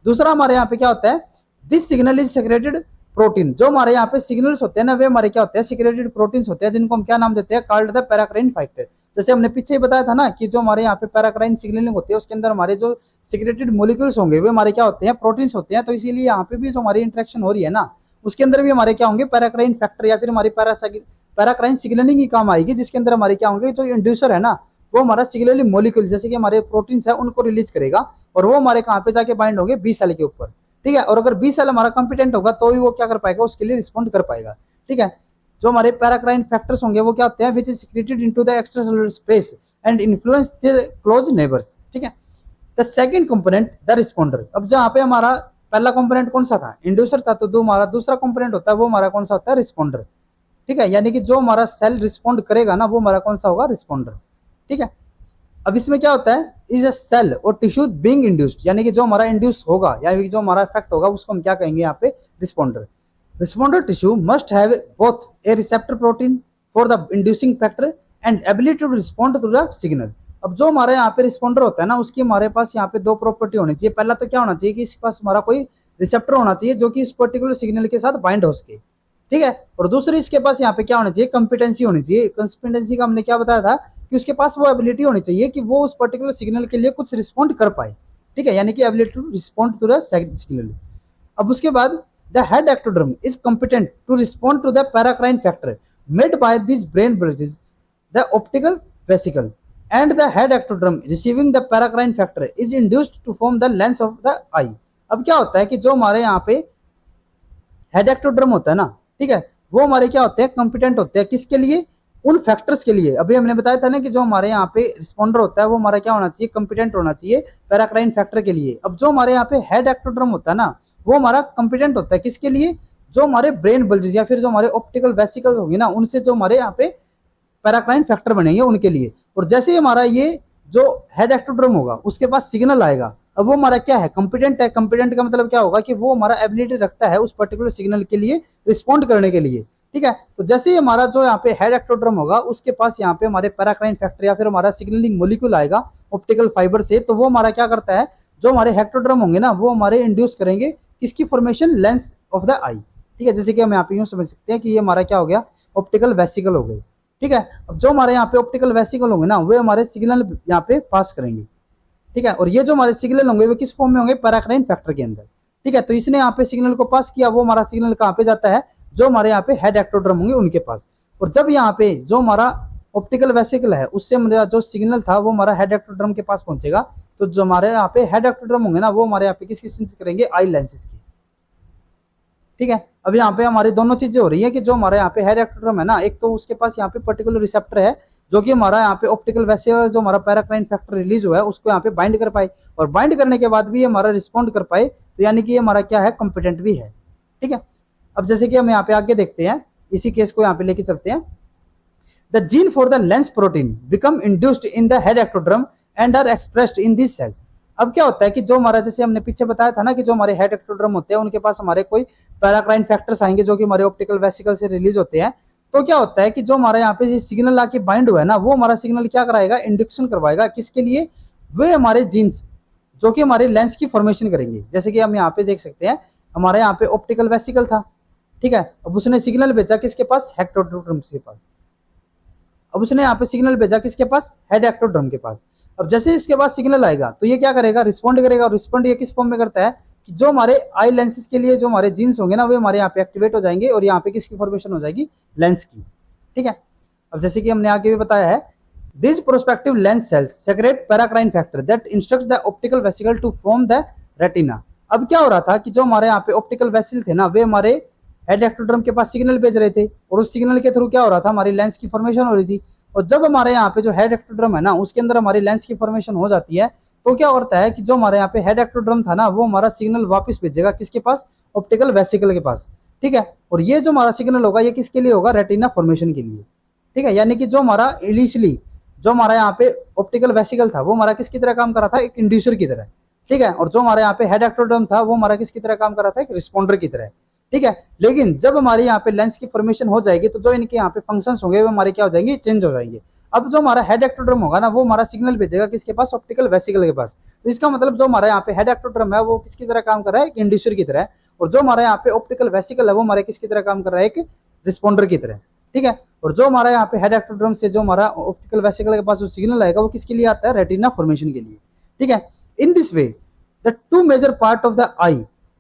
दूसरा हमारे यहाँ पे क्या होता है, this signal is secreted protein. जो हमारे यहाँ पे सिग्नल्स होते हैं ना, वे हमारे क्या होते हैं, सिक्रेटेड प्रोटीन्स होते हैं, जिनको हम क्या नाम देते हैं, कॉल्ड द पैराक्राइन फैक्टर। जैसे हमने पीछे ही बताया था ना कि जो हमारे यहाँ पे पैराक्राइन सिग्नलिंग होती है, उसके अंदर हमारे जो सिक्रेटेड मोलिक्यूल्स होंगे, वे हमारे क्या होते हैं, प्रोटीन्स होते हैं। तो इसीलिए यहाँ पे भी जो हमारी इंटरेक्शन हो रही है ना, उसके अंदर भी हमारे क्या होंगे, पैराक्राइन फैक्टर या फिर हमारी पैराक्राइन सिग्नलिंग ही काम आएगी, जिसके अंदर हमारे क्या होंगे, जो इंड्यूसर है ना, वो हमारा सिग्नलिंग मोलिक्यूल जैसे कि हमारे प्रोटीन्स है, उनको रिलीज करेगा, और वो हमारे कहाँ पे जाके बाइंड होंगे, बी सेल के ऊपर। ठीक है, और अगर बी सेल हमारा कॉम्पिटेंट होगा, तो ही वो क्या कर पाएगा, उसके लिए रिस्पॉन्ड कर पाएगा। ठीक है, जो हमारे पैराक्राइन फैक्टर्स होंगे, वो क्या होते हैं, which is secreted into the extracellular space and influence the close neighbours. ठीक है, the second component the responder. अब जहाँ पे हमारा पहला कंपोनेंट कौन सा था, इंड्यूसर था, तो जो हमारा दूसरा कंपोनेंट होता है, वो हमारा कौन सा होता है, रिस्पॉन्डर। ठीक है, यानी कि जो हमारा सेल रिस्पॉन्ड करेगा ना, वो हमारा कौन सा होगा, रिस्पॉन्डर। ठीक है, अब इसमें क्या होता है, इज अ सेल और टिश्यू बीइंग इंड्यूस्ड, यानी कि जो हमारा इंड्यूस होगा या जो हमारा इफेक्ट होगा, उसको हम क्या कहेंगे यहाँ पे, responder. Responder tissue must have both a receptor protein for the inducing factor and ability to respond to the signal. अब जो हमारे यहाँ पे रिस्पॉन्डर होता है ना, उसकी हमारे पास यहाँ पे दो प्रॉपर्टी होनी चाहिए। पहला तो क्या होना चाहिए कि इसके पास हमारा कोई रिसेप्टर होना चाहिए जो कि इस पर्टिकुलर सिग्नल के साथ बाइंड हो सके। ठीक है, और दूसरी इसके पास यहाँ पे क्या होना चाहिए, कंपिटेंसी होनी चाहिए। कंपिटेंसी का हमने क्या बताया था कि उसके पास वो एबिलिटी होनी चाहिए कि वो उस पर्टिकुलर सिग्नल के लिए कुछ रिस्पॉन्ड कर पाए। ठीक है, यानी कि ability to respond to the signal. अब उसके बाद the head ectoderm is competent to respond to the paracrine factor made by this brain bridges the optical vesicle and the head ectoderm receiving the paracrine factor is induced to form the lens of the eye. अब क्या होता है कि जो हमारे यहाँ पे हेड एक्टोडर्म होता है ना, ठीक है, वो हमारे क्या होते हैं, कॉम्पिटेंट होते हैं किसके लिए, उन फैक्टर्स के लिए। अभी हमने बताया था ना कि जो हमारे यहाँ पे रिस्पॉन्डर होता है, वो हमारा क्या होना चाहिए, कॉम्पिटेंट होना चाहिए पैराक्राइन फैक्टर के लिए। अब जो हमारे यहाँ पे हेड एक्टोडर्म होता है ना, वो हमारा कॉम्पिटेंट होता है किसके लिए, जो हमारे ब्रेन बल्जेस या फिर जो हमारे ऑप्टिकल वेसिकल्स होंगे ना, उनसे जो हमारे यहाँ पे पैराक्राइन फैक्टर बनेंगे उनके लिए। और जैसे हमारा ये जो हेड एक्टोडर्म होगा, उसके पास सिग्नल आएगा, अब वो हमारा क्या है, कॉम्पिटेंट है। कॉम्पिटेंट का मतलब क्या होगा कि वो हमारा एबिलिटी रखता है उस पर्टिकुलर सिग्नल के लिए रिस्पॉन्ड करने के लिए। ठीक है, तो जैसे ही हमारा जो यहाँ पे हेड एक्टोड्रम होगा, उसके पास यहाँ पे हमारे पैराक्राइन फैक्टर या फिर हमारा सिग्नलिंग मोलिक्यूल आएगा ऑप्टिकल फाइबर से, तो वो हमारा क्या करता है, जो हमारे हेक्टोड्रम होंगे ना, वो हमारे इंड्यूस करेंगे किसकी फॉर्मेशन, लेंस ऑफ द आई। ठीक है, जैसे कि हम यहाँ पे यूं समझ सकते हैं कि ये हमारा क्या हो गया, ऑप्टिकल वेसिकल हो गई। ठीक है, अब जो हमारे यहाँ पे ऑप्टिकल वेसिकल होंगे ना, वे हमारे सिग्नल यहाँ पे पास करेंगे। ठीक है, और ये जो हमारे सिग्नल होंगे वे किस फॉर्म में होंगे, पैराक्राइन फैक्टर के अंदर। ठीक है, तो इसने यहाँ पे सिग्नल को पास किया, वो हमारा सिग्नल कहाँ पे जाता है, जो हमारे यहाँ पे हेड एक्टोड्रम होंगे उनके पास। और जब यहाँ पे जो हमारा ऑप्टिकल वेसिकल है, उससे हमारा जो सिग्नल था वो हमारा हेड एक्टोड्रम के पास पहुंचेगा, तो जो हमारे यहाँ पे हेड एक्टोड्रम होंगे ना वो हमारे यहाँ पे किसकी सिंथेसिस करेंगे, आई लेंसेज की। ठीक है, अब यहाँ पे हमारी दोनों चीजें हो रही है कि जो हमारे यहाँ पे हेड एक्टोड्रम है ना, एक तो उसके पास यहाँ पे पर्टिकुलर रिसेप्टर है जो कि हमारा यहाँ पे ऑप्टिकल वेसिकल जो हमारा पैराक्राइन फैक्टर रिलीज हुआ है उसको यहाँ पे बाइंड कर पाए, और बाइंड करने के बाद भी हमारा रिस्पॉन्ड कर पाए, तो यानी कि ये हमारा क्या है, कॉम्पिटेंट भी है। ठीक है, अब जैसे कि हम यहाँ पे आगे देखते हैं, इसी केस को यहाँ पे लेके चलते हैं। The gene for the lens protein become induced in the head ectoderm and are expressed in this cells. अब क्या होता है कि जो हमारा, जैसे हमने पीछे बताया था ना कि जो हमारे हेड एक्टोड्रम होते हैं उनके पास हमारे कोई पैराक्राइन फैक्टर्स आएंगे जो कि हमारे ऑप्टिकल वेसिकल से रिलीज होते हैं। तो क्या होता है कि जो हमारे यहाँ पे सिग्नल आके बाइंड हुआ है ना, वो हमारा सिग्नल क्या कराएगा, इंडक्शन करवाएगा, किसके लिए, वे हमारे जीन्स जो कि हमारे लेंस की फॉर्मेशन करेंगे। जैसे कि हम यहाँ पे देख सकते हैं, हमारे यहाँ पे ऑप्टिकल वेसिकल था, ठीक है, अब उसने सिग्नल भेजा किसके पास, हेक्टोड्रम के पास। अब उसने यहाँ पे सिग्नल भेजा किसके पास, हेड एक्टोड्रम के पास। अब जैसे इसके पास सिग्नल आएगा तो ये क्या करेगा, रिस्पॉन्ड करेगा। और रिस्पॉन्ड ये किस फॉर्म में करता है कि जो हमारे आई लेंसेज के लिए जो हमारे जीन्स होंगे ना, वे हमारे यहाँ पे एक्टिवेट हो जाएंगे और यहाँ पे किसकी फॉर्मेशन हो जाएगी, लेंस की। ठीक है, अब जैसे कि हमने आगे भी बताया है, this prospective lens cells secrete paracrine factor that instruct the optical vesicle to form the retina. अब क्या हो रहा था कि जो हमारे यहाँ पे ऑप्टिकल वेसिल थे ना, वे हमारे हेड एक्टोड्रम के पास सिग्नल भेज रहे थे, और उस सिग्नल के थ्रू क्या हो रहा था, हमारी लेंस की फॉर्मेशन हो रही थी। और जब हमारे यहाँ पे जो हेड एक्टोड्रम है ना, उसके अंदर हमारी लेंस की फॉर्मेशन हो जाती है, तो क्या होता है कि जो हमारे यहाँ पे हेड एक्टोड्रम था ना, वो हमारा सिग्नल वापस भेजेगा किसके पास, ऑप्टिकल वेसिकल के पास। ठीक है, और ये जो हमारा सिग्नल होगा ये किसके लिए होगा, रेटिना फॉर्मेशन के लिए। ठीक है, यानी कि जो हमारा इनिशियली जो हमारा यहाँ पे ऑप्टिकल वेसिकल था वो हमारा किसकी तरह काम कर रहा था, एक इंड्यूसर की तरह। ठीक है, और जो हमारे यहाँ पे हेड एक्टोड्रम था वो हमारा किसकी तरह काम कर रहा था, एक रिस्पॉन्डर की तरह। ठीक है, लेकिन जब हमारे यहाँ पे लेंस की फॉर्मेशन हो जाएगी तो जो इनके यहाँ पे फंक्शंस होंगे वो हमारे क्या हो जाएंगे, चेंज हो जाएंगे। अब जो हमारा हेड एक्टोड्रम होगा ना, वो हमारा सिग्नल भेजेगा किसके पास, ऑप्टिकल वेसिकल के पास। तो इसका मतलब जो हमारा यहाँ पे हेड एक्टोड्रम है वो किसकी तरह काम कर रहा है, एक इंड्यूसर की तरह, और जो हमारे यहाँ पे ऑप्टिकल वेसिकल है वो हमारे किसकी तरह काम कर रहा है, एक रिस्पॉन्डर की तरह। ठीक है, और जो हमारा यहाँ पे हेड एक्टोड्रम से जो हमारा ऑप्टिकल वेसिकल के पास जो सिग्नल आएगा वो किसके लिए आता है, रेटिना फॉर्मेशन के लिए। ठीक है, in this way the two major part of the eye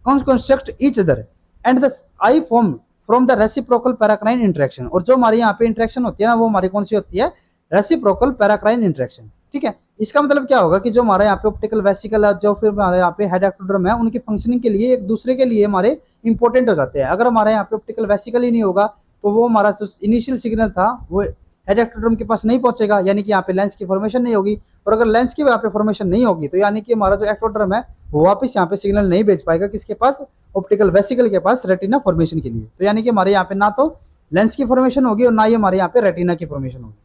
construct each other and the eye form from the reciprocal paracrine interaction. और जो हमारी यहाँ पे इंटरेक्शन होती है ना, वो हमारी कौन सी होती है, रेसिप्रोकल पैराक्राइन इंटरेक्शन। ठीक है, इसका मतलब क्या होगा कि जो हमारे यहाँ पे ऑप्टिकल वेसिकल है, जो फिर हमारे यहाँ पे हेड एक्टोड्रम है, उनकी फंक्शनिंग के लिए एक दूसरे के लिए हमारे इंपॉर्टेंट हो जाते हैं। अगर हमारे यहाँ पे ऑप्टिकल वेसिकल ही नहीं होगा तो वो हमारा इनिशियल सिग्नल था वो हेड एक्टोड्रम के पास नहीं पहुंचेगा, यानी कि यहाँ पे लेंस की फॉर्मेशन नहीं होगी। और अगर लेंस की यहाँ पे फॉर्मेशन नहीं होगी तो यानी कि हमारा जो एक्टोड्रम है वो वापस यहाँ पे सिग्नल नहीं भेज पाएगा किसके पास, ऑप्टिकल वेसिकल के पास, रेटिना फॉर्मेशन के लिए। तो यानी कि हमारे यहाँ पे ना तो लेंस की फॉर्मेशन होगी और ना ही हमारे यहाँ पे रेटिना की फॉर्मेशन होगी।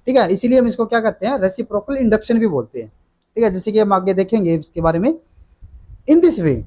ठीक है, इसीलिए हम इसको क्या कहते हैं, रेसिप्रोकल इंडक्शन भी बोलते हैं। ठीक है, जैसे कि हम आगे देखेंगे इसके बारे में। इन this way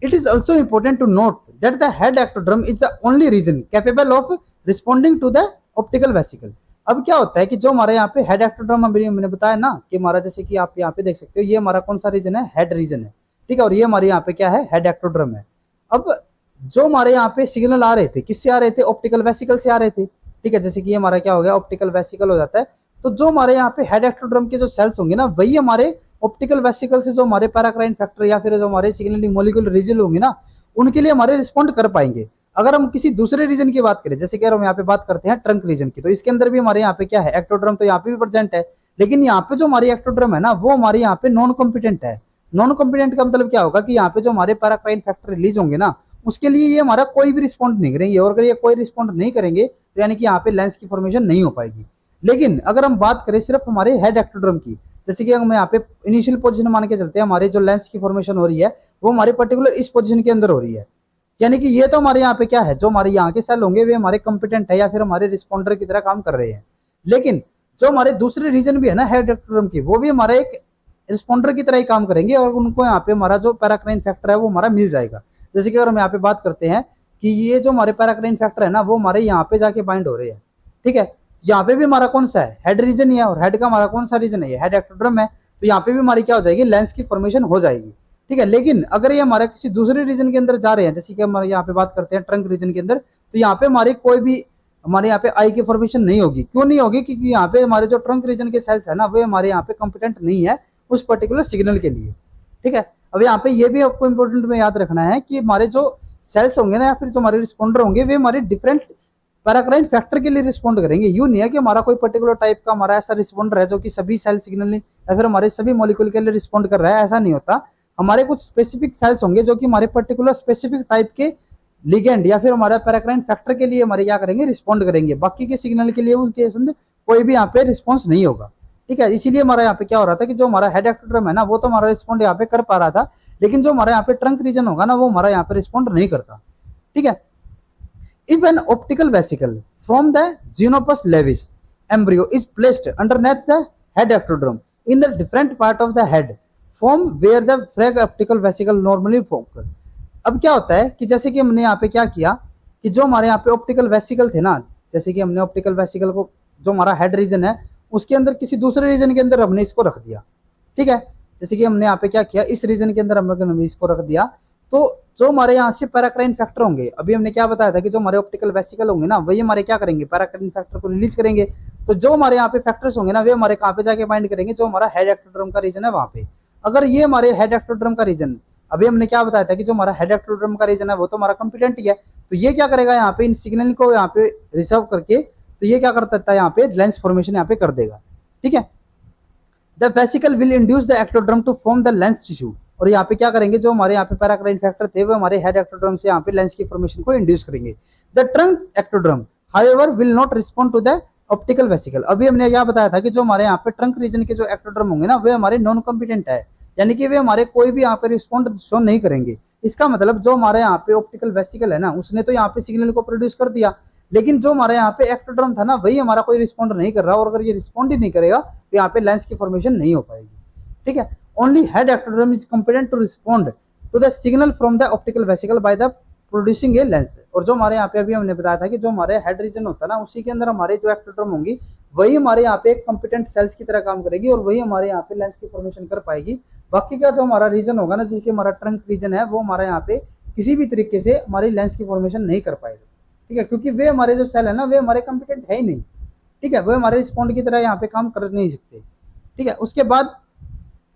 it is also important to note that the head ectoderm is the only region capable of responding to the optical vesicle। अब क्या होता है कि जो हमारे यहाँ पे हेड एक्टोड्रम मैंने बताया ना कि हमारा, जैसे कि आप यहाँ पे देख सकते हो, ये हमारा कौन सा रीजन है, हेड रीजन है। ठीक है, और ये हमारे यहाँ पे क्या है, हेड एक्टोड्रम है। अब जो हमारे यहाँ पे सिग्नल आ रहे थे किससे आ रहे थे, ऑप्टिकल वेसिकल से आ रहे थे। ठीक है, जैसे कि हमारा क्या हो गया, ऑप्टिकल वेसिकल हो जाता है। तो जो हमारे यहाँ पे हेड एक्टोड्रम के जो सेल्स होंगे ना, वही हमारे ऑप्टिकल वेसिकल से जो हमारे पैराक्राइन फैक्टर या फिर जो हमारे सिग्नलिंग मॉलिक्यूल रीजन होंगे ना, उनके लिए हमारे रिस्पॉन्ड कर पाएंगे। अगर हम किसी दूसरे रीजन की बात करें, जैसे कि हम यहाँ पे बात करते हैं ट्रंक रीजन की, तो इसके अंदर भी हमारे यहाँ पे क्या है, एक्टोड्रम तो यहाँ पे भी प्रेजेंट है, लेकिन यहाँ पे जो हमारी एक्टोड्रम है ना, वो हमारे यहाँ पे नॉन कॉम्पिटेंट है। नॉन कॉम्पिटेंट का मतलब क्या होगा कि यहाँ पे जो हमारे पैराक्राइन फैक्टर रिलीज होंगे ना, उसके लिए ये हमारा कोई भी रिस्पॉन्ड नहीं करेंगे, और अगर ये कोई रिस्पॉन्ड नहीं करेंगे तो यानी कि यहाँ पे लेंस की फॉर्मेशन नहीं हो पाएगी। लेकिन अगर हम बात करें सिर्फ हमारे हेड एक्टोड्रम की, जैसे कि हम यहाँ पे इनिशियल पोजीशन मान के चलते हैं, हमारे जो लेंस की फॉर्मेशन हो रही है वो हमारे पर्टिकुलर इस पोजीशन के अंदर हो रही है, यानी कि ये तो हमारे यहाँ पे क्या है, जो हमारे यहाँ के सेल होंगे वे हमारे कंपिटेंट है या फिर हमारे रिस्पॉन्डर की तरह काम कर रहे हैं। लेकिन जो हमारे दूसरे रीजन भी है ना हेड एक्टोड्रम की, वो भी हमारे एक रिस्पॉन्डर की तरह ही काम करेंगे, और उनको यहाँ पे हमारा जो पैराक्राइन फैक्टर है वो हमारा मिल जाएगा। जैसे कि अगर हम यहाँ पे बात करते हैं कि ये जो हमारे पैराक्राइन फैक्टर है ना, वो हमारे यहाँ पे जाके बाइंड हो रहे हैं। ठीक है, यहाँ पे भी हमारा कौन सा है, हेड रीजन ही है, और हेड का हमारा कौन सा रीजन है, हेड एक्टोड्रम है। तो यहाँ पे भी हमारी क्या हो जाएगी, लेंस की फॉर्मेशन हो जाएगी। ठीक है, लेकिन अगर ये हमारे किसी दूसरे रीजन के अंदर जा रहे हैं, जैसे कि हमारे यहाँ पे बात करते हैं ट्रंक रीजन के अंदर, तो यहाँ पे हमारी कोई भी हमारे यहाँ पे आई की फॉर्मेशन नहीं होगी। क्यों नहीं होगी, क्योंकि यहाँ पे हमारे जो ट्रंक रीजन के सेल्स है ना, वो हमारे यहाँ पे कॉम्पिटेंट नहीं है उस पर्टिकुलर सिग्नल के लिए। ठीक है, अब यहाँ पे ये भी आपको इंपॉर्टेंट में याद रखना है कि हमारे जो सेल्स होंगे ना, या फिर जो हमारे रिस्पॉन्डर होंगे, वे हमारे डिफरेंट पैराक्राइन फैक्टर के लिए रिस्पॉन्ड करेंगे। यूं नहीं है कि हमारा कोई पर्टिकुलर टाइप का हमारा ऐसा रिस्पॉन्डर है जो कि सभी सेल सिग्नल या फिर हमारे सभी मॉलिक्यूल के लिए रिस्पॉन्ड कर रहा है, ऐसा नहीं होता। हमारे कुछ स्पेसिफिक सेल्स होंगे जो कि हमारे पर्टिकुलर स्पेसिफिक टाइप के लिगेंड या फिर हमारा पैराक्राइन फैक्टर के लिए हमारे क्या करेंगे, रिस्पॉन्ड करेंगे। बाकी के सिग्नल के लिए उनके कोई भी यहाँ पे रिस्पॉन्स नहीं होगा, ठीक है। इसीलिए हमारा यहाँ पे क्या हो रहा था कि जो हमारा हेड एक्टोड्रम है ना, वो तो हमारा रिस्पॉन्ड यहाँ पे कर पा रहा था, लेकिन जो हमारा यहाँ पे ट्रंक रीजन होगा ना, वो हमारा यहाँ पे रिस्पॉन्ड नहीं करता, ठीक है। If an optical vesicle from the Xenopus laevis embryo is placed underneath the head ectoderm in the different part of the head from where the frag optical vesicle normally forms। अब क्या होता है कि जैसे कि हमने यहाँ पे क्या किया कि जो हमारे यहाँ पे ऑप्टिकल वेसिकल थे ना, जैसे कि हमने ऑप्टिकल वेसिकल को जो हमारा हेड रीजन है उसके अंदर किसी दूसरे रीजन के अंदर हमने इसको रख दिया, ठीक है। जैसे कि हमने यहाँ पे क्या किया, इस रीजन के अंदर हमने इसको रख दिया, तो जो हमारे यहाँ से पैराक्राइन फैक्टर होंगे, अभी हमने क्या बताया था कि जो हमारे ऑप्टिकल वेसिकल होंगे ना, वही हमारे क्या करेंगे, पैराक्राइन फैक्टर को रिलीज करेंगे। तो जो हमारे यहाँ पे फैक्टर्स होंगे ना, वे हमारे कहाँ पे जाके बाइंड करेंगे, जो हमारा हेड एक्टोड्रम का रीजन है वहां पे। अगर ये हमारे हेड एक्टोड्रम का रीजन, अभी हमने क्या बताया था कि जो हमारा हेड एक्टोड्रम का रीजन है वो तो हमारा कंपिटेंट ही है, तो ये क्या करेगा यहाँ पे इन सिग्नल को यहाँ पे रिजर्व करके, तो ये क्या करता है यहाँ पे लेंस फॉर्मेशन यहाँ पे कर देगा, ठीक है। The vesicle will induce the ectoderm to form the lens tissue, और यहाँ पे क्या करेंगे, जो हमारे यहाँ पे पैराक्राइन फैक्टर थे वो हमारे हेड एक्टोड्रम से यहाँ पे लेंस की फॉर्मेशन को इंड्यूस करेंगे। The trunk ectoderm however will not respond to the optical vesicle. अभी हमने क्या बताया था कि जो हमारे यहाँ पे ट्रंक रीजन के जो एक्टोड्रम होंगे ना, वे हमारे नॉन कॉम्पिटेंट है, यानी कि वे हमारे कोई भी यहाँ पे रिस्पॉन्ड शो नहीं करेंगे। इसका मतलब जो हमारे यहाँ पे ऑप्टिकल वेसिकल है ना, उसने तो यहाँ पे सिग्नल को प्रोड्यूस कर दिया, लेकिन जो हमारे यहाँ पे एक्टोड्रम था ना, वही हमारा कोई रिस्पॉन्ड नहीं कर रहा, और अगर ये रिस्पॉन्ड ही नहीं करेगा तो यहाँ पे लेंस की फॉर्मेशन नहीं हो पाएगी, ठीक है। Only head ectoderm is competent to respond to the signal from the optical vesicle by the producing a lens। और जो हमारे यहाँ पे अभी हमने बताया था कि जो हमारे हेड रीजन होता है ना, उसी के अंदर हमारे जो एक्टोड्रम होंगी वही हमारे यहाँ पे एक कंपिटेंट सेल्स की तरह काम करेगी, और वही हमारे यहाँ पे लेंस की फॉर्मेशन कर पाएगी। बाकी का जो हमारा रीजन होगा ना, जिसके हमारा ट्रंक रीजन है, वो हमारे यहाँ पे किसी भी तरीके से हमारी लेंस की फॉर्मेशन नहीं कर पाएगा, ठीक है, क्योंकि वे हमारे जो सेल है ना, वे हमारे कंपिटेंट है ही नहीं, ठीक है, वो हमारे रिस्पॉन्ड की तरह यहाँ पे काम कर नहीं सकते, ठीक है। उसके बाद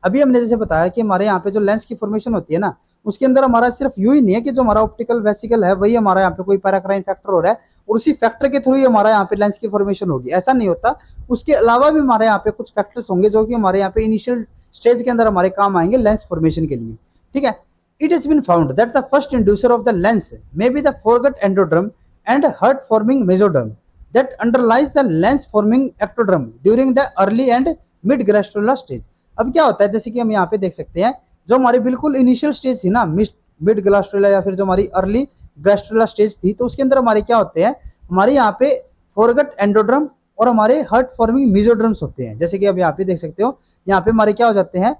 अभी हमने जैसे बताया कि हमारे यहाँ पे जो लेंस की फॉर्मेशन होती है ना, उसके अंदर हमारा सिर्फ यूं ही नहीं है कि जो हमारा ऑप्टिकल वेसिकल है वही हमारा यहाँ पे कोई पैराक्राइन फैक्टर हो रहा है और उसी फैक्टर के थ्रू ही हमारा यहाँ पे लेंस की फॉर्मेशन होगी, ऐसा नहीं होता। उसके अलावा भी हमारे यहाँ पे कुछ फैक्टर्स होंगे जो कि हमारे यहाँ पे इनिशियल स्टेज के अंदर हमारे काम आएंगे लेंस फॉर्मेशन के लिए, ठीक है। It has been found that the first inducer of the lens may be the foregut endoderm and heart forming mesoderm that underlies the lens forming ectoderm during the early and mid gastrula stage. अब क्या होता है, जैसे कि हम यहाँ पे देख सकते हैं, जो हमारी बिल्कुल इनिशियल स्टेज थी ना, मिड ग्लास्ट्रोला या फिर जो हमारी अर्ली ग्लास्ट्रोला स्टेज थी, तो उसके अंदर हमारे क्या होते हैं, हमारे यहाँ पे फोरगट एंडोड्रम और हमारे हर्ट फॉर्मिंग मेसोड्रम्स होते हैं। जैसे कि अब यहाँ पे देख सकते हो, यहाँ पे हमारे क्या हो जाते हैं,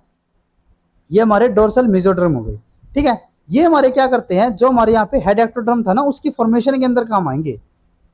ये हमारे डोर्सल मेसोड्रम हो गए, ठीक है। ये हमारे क्या करते हैं, जो हमारे यहाँ पे हेड एक्टोड्रम था ना, उसकी फॉर्मेशन के अंदर काम आएंगे,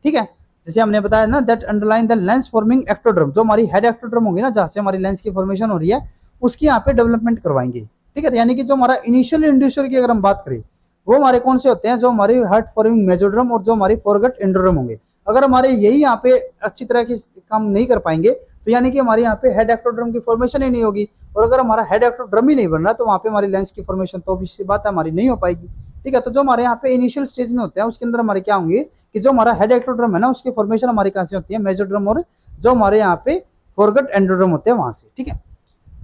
ठीक है। जैसे हमने बताया ना, that underline the lens forming ectoderm, जो हमारी हेड एक्टोड्रम होगी ना, जहाँ से हमारी लेंस की फॉर्मेशन हो रही है, उसकी यहाँ पे डेवलपमेंट करवाएंगे, ठीक है। यानी कि जो हमारा इनिशियल इंड्यूसर की अगर हम बात करें, वो हमारे कौन से होते हैं, जो हमारी हर्ट फॉर्मिंग मेसोड्रम और जो हमारी फोरगट एंडोड्रम होंगे। अगर हमारे यही यहाँ पे अच्छी तरह की काम नहीं कर पाएंगे, तो यानी कि हमारे यहाँ पे हेड एक्टोड्रम की फॉर्मेशन ही नहीं होगी, और अगर हमारा हेड एक्टोड्रम ही नहीं बन रहा, तो वहाँ पे हमारी लेंस की फॉर्मेशन तो obvious बात है हमारी नहीं हो पाएगी, ठीक है। तो जो हमारे यहाँ पे इनिशियल स्टेज में होते हैं, उसके अंदर हमारे क्या होंगे कि जो हमारा हेड एक्टोड्रम है ना, उसकी फॉर्मेशन हमारी कहाँ से होती है, मेसोड्रम और जो हमारे यहाँ पे फोरगट एंडोड्रम होते हैं वहां से, ठीक है।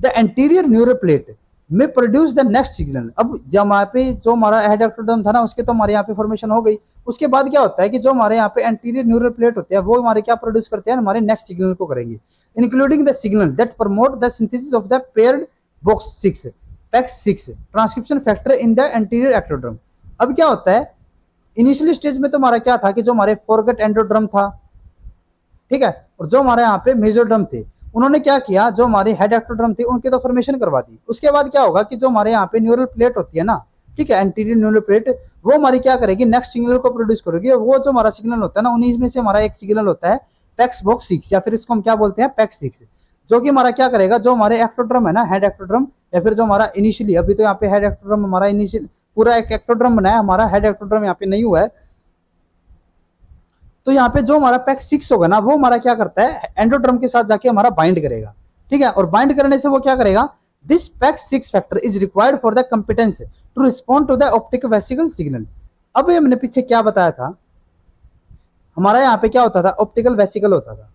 द एंटीरियर न्यूरोप्लेट में प्रोड्यूस द नेक्स्ट सिग्नल। अब जब हमारे पे जो हमारा हेड एक्टोड्रम था ना, उसके तो हमारे यहाँ पे फॉर्मेशन हो गई, उसके बाद क्या होता है कि जो हमारे यहाँ पे एंटीरियर न्यूरल प्लेट होते हैं, वो हमारे क्या प्रोड्यूस करते हैं, हमारे नेक्स्ट सिग्नल को करेंगे, including the signal that promote the synthesis of the paired box 6 PEX6 transcription factor in the anterior ectoderm. अब क्या होता है, इनिशियली स्टेज में तो हमारा क्या था कि जो हमारे फोरगट एंडोड्रम था, ठीक है, और जो हमारे यहाँ पे मेसोड्रम थे, उन्होंने क्या किया, जो हमारी हेड एक्टोड्रम थी उनकी तो फॉर्मेशन करवा दी। उसके बाद क्या होगा कि जो हमारे यहाँ पे न्यूरल प्लेट होती है ना, ठीक है, एंटीरियर न्यूरल प्लेट, वो हमारी क्या करेगी, नेक्स्ट सिग्नल को प्रोड्यूस करेगी, और वो जो हमारा सिग्नल होता है ना, उन्हीं में से हमारा एक सिग्नल होता है PEX6, या फिर इसको हम क्या बोलते हैं, PEX6, जो कि हमारा क्या करेगा, जो हमारे एक्टोड्रम है ना, हेड एक्टोड्रम, या फिर जो हमारा इनिशियली, अभी तो यहाँ पे हेड एक्टोड्रम हमारा इनिशियल पूरा एक एक्टोड्रम बनाया, हमारा हेड एक्टोड्रम यहाँ पे नहीं हुआ है, तो यहाँ पे जो हमारा PEX6 होगा ना, वो हमारा क्या करता है, एंडोड्रम के साथ जाके हमारा बाइंड करेगा, ठीक है, और बाइंड करने से वो क्या करेगा, this PEX6 factor is required for the competence to respond to the optic vesicle signal. अब हमने पीछे क्या बताया था हमारा यहाँ पे क्या होता था, ऑप्टिकल वेसिकल होता था।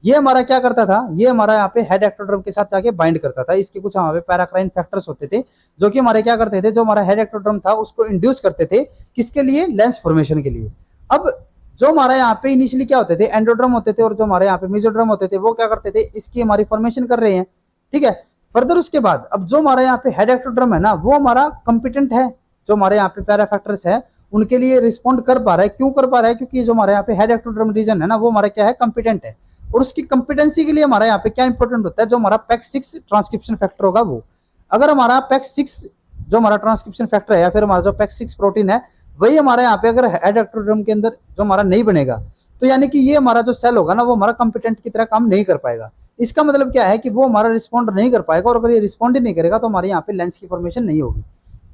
ये हमारा क्या करता था, ये हमारा यहाँ पे हेड एक्टोड्रम के साथ जाके बाइंड करता था। इसके कुछ हमारे पैराक्राइन फैक्टर्स होते थे जो कि हमारे क्या करते थे, जो हमारा हेड एक्टोड्रम था उसको इंड्यूस करते थे, किसके लिए, लेंस फॉर्मेशन के लिए। अब जो हमारा यहाँ पे इनिशियली क्या होते थे, एंडोड्रम होते थे, और जो हमारे यहाँ पे मेसोड्रम होते थे वो क्या करते थे, इसकी हमारी फॉर्मेशन कर रहे हैं, ठीक है। फर्दर उसके बाद अब जो हमारे यहाँ पे हेड एक्टोड्रम है ना, वो हमारा कंपिटेंट है, जो हमारे यहाँ पे पैराफैक्टर्स है उनके लिए रिस्पॉन्ड कर पा रहा है। क्यों कर पा रहा है, क्योंकि जो हमारे यहाँ पे हेड एक्टोड्रम रीजन है ना, वो हमारा क्या है, कंपिटेंट है। और उसकी कंपिटेंसी के लिए हमारा यहाँ पे क्या इंपॉर्टेंट होता है, जो हमारा पैक्स6 ट्रांसक्रिप्शन फैक्टर होगा वो। अगर हमारा पैक्स6 जो हमारा ट्रांसक्रिप्शन फैक्टर है, या फिर हमारा जो पैक्स6 प्रोटीन है, वही हमारे यहाँ पे अगर हेड एक्टोड्रम के अंदर जो हमारा नहीं बनेगा, तो यानी कि ये हमारा जो सेल होगा ना, वो हमारा कंपिटेंट की तरह काम नहीं कर पाएगा। इसका मतलब क्या है कि वो हमारा रिस्पॉन्ड नहीं कर पाएगा, और अगर ये रिस्पॉन्ड ही नहीं करेगा तो हमारे यहाँ पे लेंस की फॉर्मेशन नहीं होगी,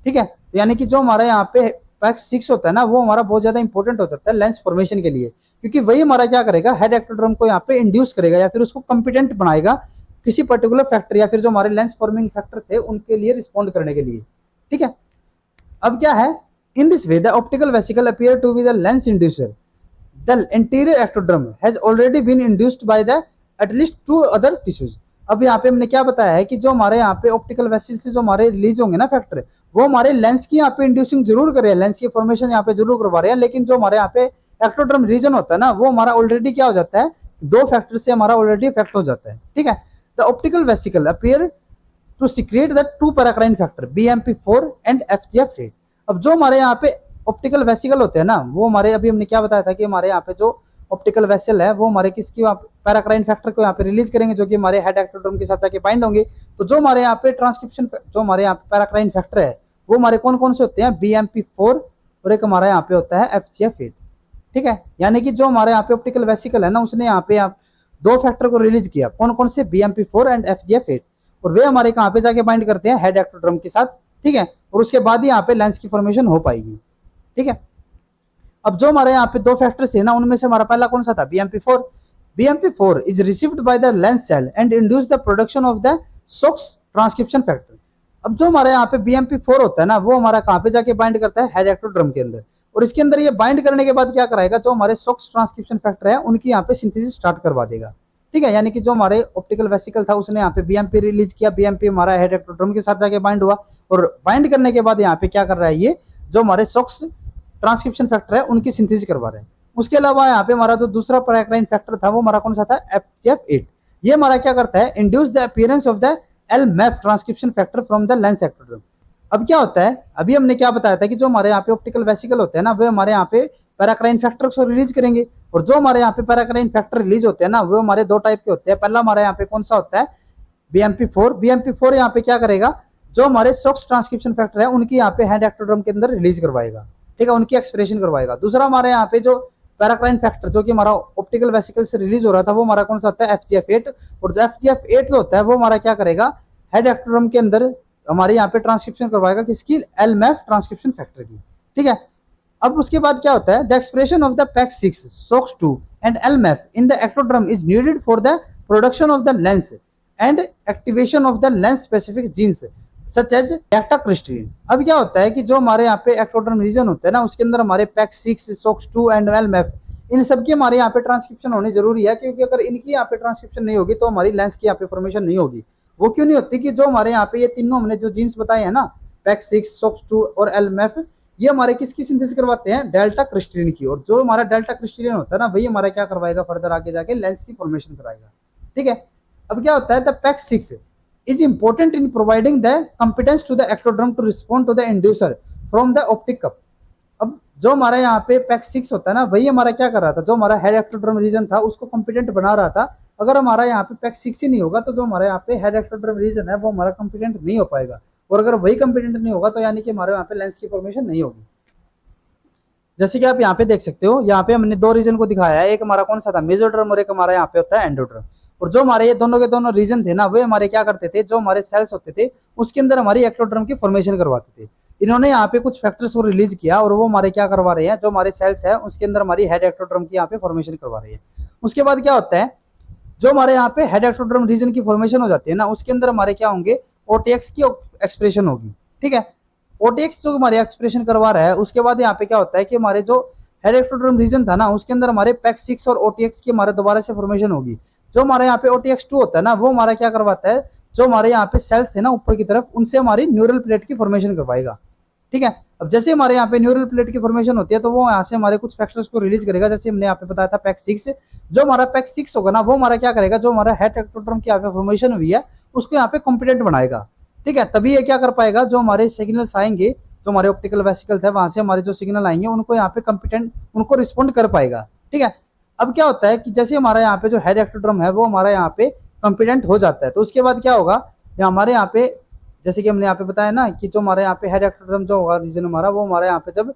ठीक है। तो यानी कि जो हमारे यहाँ पे पैक्स6 होता है ना, वो हमारा बहुत ज्यादा इंपॉर्टेंट हो जाता है लेंस फॉर्मेशन के लिए, क्योंकि वही हमारा क्या करेगा, हेड एक्टोड्रम को यहाँ पे इंड्यूस करेगा, या फिर उसको कंपिटेंट बनाएगा किसी पर्टिकुलर फैक्टर, या फिर जो हमारे लेंस फॉर्मिंग फैक्टर थे उनके लिए रिस्पॉन्ड करने के लिए, ठीक है। अब क्या है, in this way the optical vesicle appear to be the lens inducer. The anterior ectoderm has already been induced by the at least 2 other tissues। अब यहाँ पे हमने क्या बताया है कि जो हमारे यहाँ पे ऑप्टिकल वेसिल से जो हमारे रिलीज होंगे ना फैक्टर, वो हमारे लेंस की यहाँ पे इंड्यूसिंग जरूर कर रहे हैं, लेंस की फॉर्मेशन यहाँ पे जरूर करवा रहे हैं, लेकिन जो हमारे यहाँ पे एक्टोड्रम रीजन होता है ना, वो हमारा ऑलरेडी क्या हो जाता है, 2 फैक्टर से हमारा ऑलरेडी इफेक्ट हो जाता है, ठीक है। The optical vesicle appear to secrete the 2 paracrine factor BMP4 and FGF8। अब जो हमारे यहाँ पे ऑप्टिकल वेसिकल होते हैं ना, वो हमारे, अभी हमने क्या बताया था कि हमारे यहाँ पे जो ऑप्टिकल वेसल है वो हमारे किसकी पैराक्राइन फैक्टर को यहाँ पे रिलीज करेंगे, जो कि हमारे हेड एक्टोड्रम के साथ जाके बाइंड होंगे। तो जो हमारे यहाँ पे ट्रांसक्रिप्शन जो हमारे यहाँ पे पैराक्राइन फैक्टर है, वो हमारे कौन कौन से होते हैं, BMP4 और एक हमारा यहाँ पे होता है FGF8, ठीक है। यानी कि जो हमारे यहाँ पे ऑप्टिकल वेसिकल है ना, उसने यहाँ पे 2 फैक्टर को रिलीज किया, कौन कौन से, BMP4 एंड FGF8, और वे हमारे कहाँ पे जाके बाइंड करते हैं, हेड एक्टोड्रम के साथ, ठीक है। और उसके बाद ही यहाँ पे लेंस की फॉर्मेशन हो पाएगी, ठीक है। अब जो हमारे यहाँ पे 2 फैक्टर्स है ना, उनमें से हमारा पहला कौन सा था, BMP4। BMP4 is received by the lens cell and induce the production of the SOX transcription factor. अब जो हमारे यहाँ पे BMP4 होता है ना, वो हमारा कहाँ पे जाके बाइंड करता है, हेड एक्टोड्रम के अंदर, और इसके अंदर ये बाइंड करने के बाद क्या कराएगा, जो हमारे SOX ट्रांसक्रिप्शन फैक्टर है उनकी यहाँ पे सिंथेसिस स्टार्ट करवा देगा, ठीक है। यानी कि जो हमारे ऑप्टिकल वेसिकल था उसने यहाँ पे BMP रिलीज किया, BMP हमारा हेड एक्टोड्रम के साथ जाके बाइंड हुआ, और बाइंड करने के बाद यहाँ पे क्या कर रहा है, ये जो हमारे SOX ट्रांसक्रिप्शन फैक्टर है उनकी सिंथेसिस करवा रहे हैं। उसके अलावा यहाँ पे हमारा जो दूसरा पैराक्राइन फैक्टर था वो हमारा कौन सा था, FGF8। ये हमारा क्या करता है, induce the appearance of the LMAF transcription factor from the lens ectoderm. अब क्या होता है, अभी हमने क्या बताया था कि जो हमारे यहाँ पे ऑप्टिकल वेसिकल होते हैं ना, वे हमारे यहाँ पे पैराक्राइन फैक्टर को रिलीज करेंगे, और जो हमारे यहाँ पे पैराक्राइन फैक्टर रिलीज होते हैं ना, वो हमारे 2 टाइप के होते हैं। पहला हमारे यहाँ पे कौन सा होता है, BMP4 यहाँ पे क्या करेगा, जो हमारे SOX ट्रांसक्रिप्शन फैक्टर है उनकी यहाँ पे हेड एक्टोड्रम के अंदर रिलीज करवाएगा, ठीक है, उनकी एक्सप्रेशन करवाएगा। दूसरा हमारे यहाँ पे जो पैराक्राइन फैक्टर जो कि हमारा ऑप्टिकल वेसिकल से रिलीज हो रहा था, वो हमारा कौन सा होता है, FGF8। और जो FGF8 होता है वो हमारा क्या करेगा, हेड एक्टोड्रम के अंदर हमारे यहाँ पे ट्रांसक्रिप्शन करवाएगा किसकी, LMAF ट्रांसक्रिप्शन फैक्टर की, ठीक है। अब उसके बाद क्या होता है, the expression of the PAX6 SOX2 एंड LMAF in the ectoderm is needed for the production of the lens and activation of the lens specific genes such as delta crystallin. अब क्या होता है कि जो हमारे यहाँ पे एक्टोड्रम रीजन होता है ना, उसके अंदर हमारे PAX6 SOX2 एंड LMAF, इन सबकी हमारे यहाँ पे ट्रांसक्रिप्शन होनी जरूरी है, क्योंकि अगर इनकी यहाँ पे ट्रांसक्रिप्शन नहीं होगी तो हमारी लेंस की यहाँ पे फॉर्मेशन नहीं होगी। वो क्यों नहीं होती, कि जो हमारे यहाँ पे ये तीनों हमने जो जीन्स बताए हैं ना, PAX6 SOX2 और LMAF, ये हमारे किसकी सिंथेसिस करवाते हैं, डेल्टा क्रिस्टलिन की। और जो हमारा डेल्टा क्रिस्टलिन होता है ना, वही हमारा क्या करवाएगा, फर्दर आगे जाके लेंस की फॉर्मेशन कराएगा, ठीक है। अब क्या होता है, the PAX6 is important in providing the competence to the ectoderm to respond to the inducer from the optic cup। अब जो हमारा यहाँ पे PAX6 होता है ना, वही हमारा क्या कर रहा था, जो हमारा हेड एक्टोड्रम रीजन था उसको कंपिटेंट बना रहा था। अगर हमारा यहाँ पे PAX6 ही नहीं होगा तो जो हमारे यहाँ पे हेड एक्टोड्रम रीजन है वो हमारा कंपिटेंट नहीं हो पाएगा, और अगर वही कंपिटेंट नहीं होगा तो यानी कि हमारे यहाँ पे लेंस की फॉर्मेशन नहीं होगी। जैसे कि आप यहाँ पे देख सकते हो, यहाँ पे हमने 2 रीजन को दिखाया है, एक हमारा कौन सा था, मेसोड्रम, और एक हमारा यहाँ पे होता है एंडोड्रम। और जो हमारे ये दोनों के दोनों रीजन थे ना, वे हमारे क्या करते थे, जो हमारे सेल्स होते थे उसके अंदर हमारी एक्टोड्रम की फॉर्मेशन करवाते थे। इन्होंने यहाँ पे कुछ फैक्टर्स को रिलीज किया, और वो हमारे क्या करवा रहे हैं, जो हमारे सेल्स है उसके अंदर हमारी हेड एक्टोड्रम की यहाँ पे फॉर्मेशन करवा रही है। उसके बाद क्या होता है, जो हमारे यहाँ पे हेड एक्टोड्रम रीजन की फॉर्मेशन हो जाती है ना, उसके अंदर हमारे क्या होंगे, OTX की एक्सप्रेशन होगी, ठीक है। OTX जो हमारे एक्सप्रेशन करवा रहा है, उसके बाद यहाँ पे क्या होता है कि हमारे जो हेड एक्टोड्रम रीजन था ना, उसके अंदर हमारे पैक्स 6 और ओटीएक्स की हमारे दोबारा से फॉर्मेशन होगी। जो हमारे यहाँ पे ओटीएक्स 2 होता है ना, वो हमारा क्या करवाता है, जो हमारे यहाँ पे सेल्स है ना ऊपर की तरफ, उनसे हमारी न्यूरल प्लेट की फॉर्मेशन करवाएगा। ठीक है, अब जैसे हमारे यहाँ पे न्यूरल प्लेट की फॉर्मेशन होती है, तो वो यहाँ से हमारे कुछ फैक्टर्स को रिलीज करेगा, जैसे हमने यहाँ पे बताया था पैक्स 6। जो हमारा पैक्स 6 होगा ना, वो हमारा क्या करेगा, जो हमारा हेड एक्टोड्रम की यहाँ पे फॉर्मेशन हुई है उसको यहाँ पे कॉम्पिटेंट बनाएगा। ठीक है, तभी ये क्या कर पाएगा, जो हमारे सिग्नल्स आएंगे, जो हमारे ऑप्टिकल वेसिकल थे वहां से हमारे जो सिग्नल आएंगे उनको यहाँ पे कॉम्पिटेंट, उनको रिस्पॉन्ड कर पाएगा। ठीक है, अब क्या होता है कि जैसे हमारा यहाँ पे जो हेड एक्टोड्रम है वो हमारा यहाँ पे कॉम्पिटेंट हो जाता है, तो उसके बाद क्या होगा, हमारे यहाँ पे जैसे कि हमने यहाँ पे बताया ना कि जो हमारे यहाँ पे हेड एक्टोड्रम जो होगा रीजन हमारा, वो हमारे यहाँ पे जब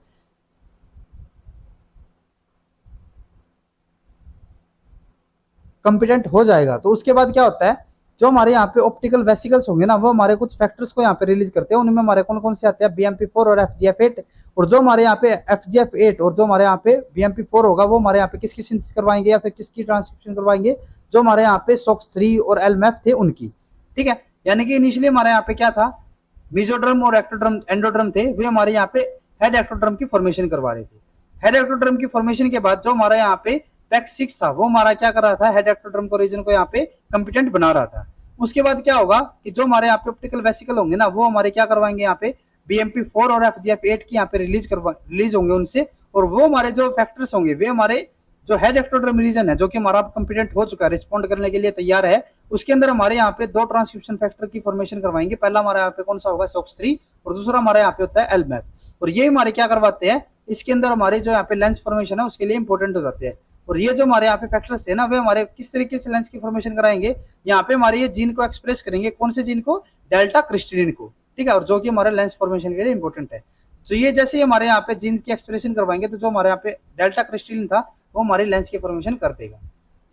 कॉम्पिटेंट हो जाएगा तो उसके बाद क्या होता है, जो हमारे यहाँ पे ऑप्टिकल वेसिकल्स होंगे ना, वो हमारे कुछ फैक्टर्स को यहाँ पे रिलीज करते हैं। उनमें हमारे कौन कौन से आते हैं, BMP4 और FGF8। और जो हमारे यहाँ पे FGF8 और जो हमारे यहाँ पे BMP4 होगा, वो हमारे यहाँ पे किसकी सिंथेसिस करवाएंगे या फिर किसकी ट्रांसक्रिप्शन करवाएंगे, जो हमारे यहाँ पे SOX3 और LMF थे उनकी। ठीक है, यानी कि इनिशियली हमारे यहाँ पे क्या था, मेसोड्रम और एक्टोड्रम एंडोड्रम थे, वे हमारे यहाँ पे हेड एक्टोड्रम की फॉर्मेशन करवा रहे थे। हेड एक्टोड्रम की फॉर्मेशन के बाद जो हमारा यहाँ पे पैक्स 6 था, वो हमारा क्या कर रहा था, हेड एक्टोड्रम को रीजन को यहाँ पे कंपिटेंट बना रहा था। उसके बाद क्या होगा कि जो हमारे यहाँ पे ऑप्टिकल वेसिकल होंगे ना, वो हमारे क्या करवाएंगे, यहाँ पे BMP4 और FGF8 की यहाँ पे रिलीज होंगे उनसे, और वो हमारे जो फैक्टर्स होंगे वे हमारे जो हेड एक्टोड्रम रीजन है, जो कि हमारा कंपिटेंट हो चुका है, रिस्पॉन्ड करने के लिए तैयार है, उसके अंदर हमारे यहाँ पे दो ट्रांसक्रिप्शन फैक्टर की फॉर्मेशन करवाएंगे। पहला हमारे यहाँ पे कौन सा होगा, SOX3, और दूसरा हमारे यहाँ पे होता है LMF। और ये हमारे क्या करवाते हैं, इसके अंदर हमारे जो यहाँ पे लेंस फॉर्मेशन है उसके लिए इंपॉर्टेंट हो जाते हैं। और ये जो हमारे यहाँ पे फैक्टर्स है ना, वे हमारे किस तरीके से लेंस की फॉर्मेशन कराएंगे, यहाँ पे हमारे ये जीन को एक्सप्रेस करेंगे, कौन से जीन को, डेल्टा क्रिस्टलिन को। ठीक है, और जो कि हमारे लेंस फॉर्मेशन के लिए इंपॉर्टेंट है। तो ये जैसे ही हमारे यहाँ पे जीन की एक्सप्रेशन करवाएंगे, तो जो हमारे यहाँ पे डेल्टा क्रिस्टलिन था वो हमारी लेंस की फॉर्मेशन कर देगा।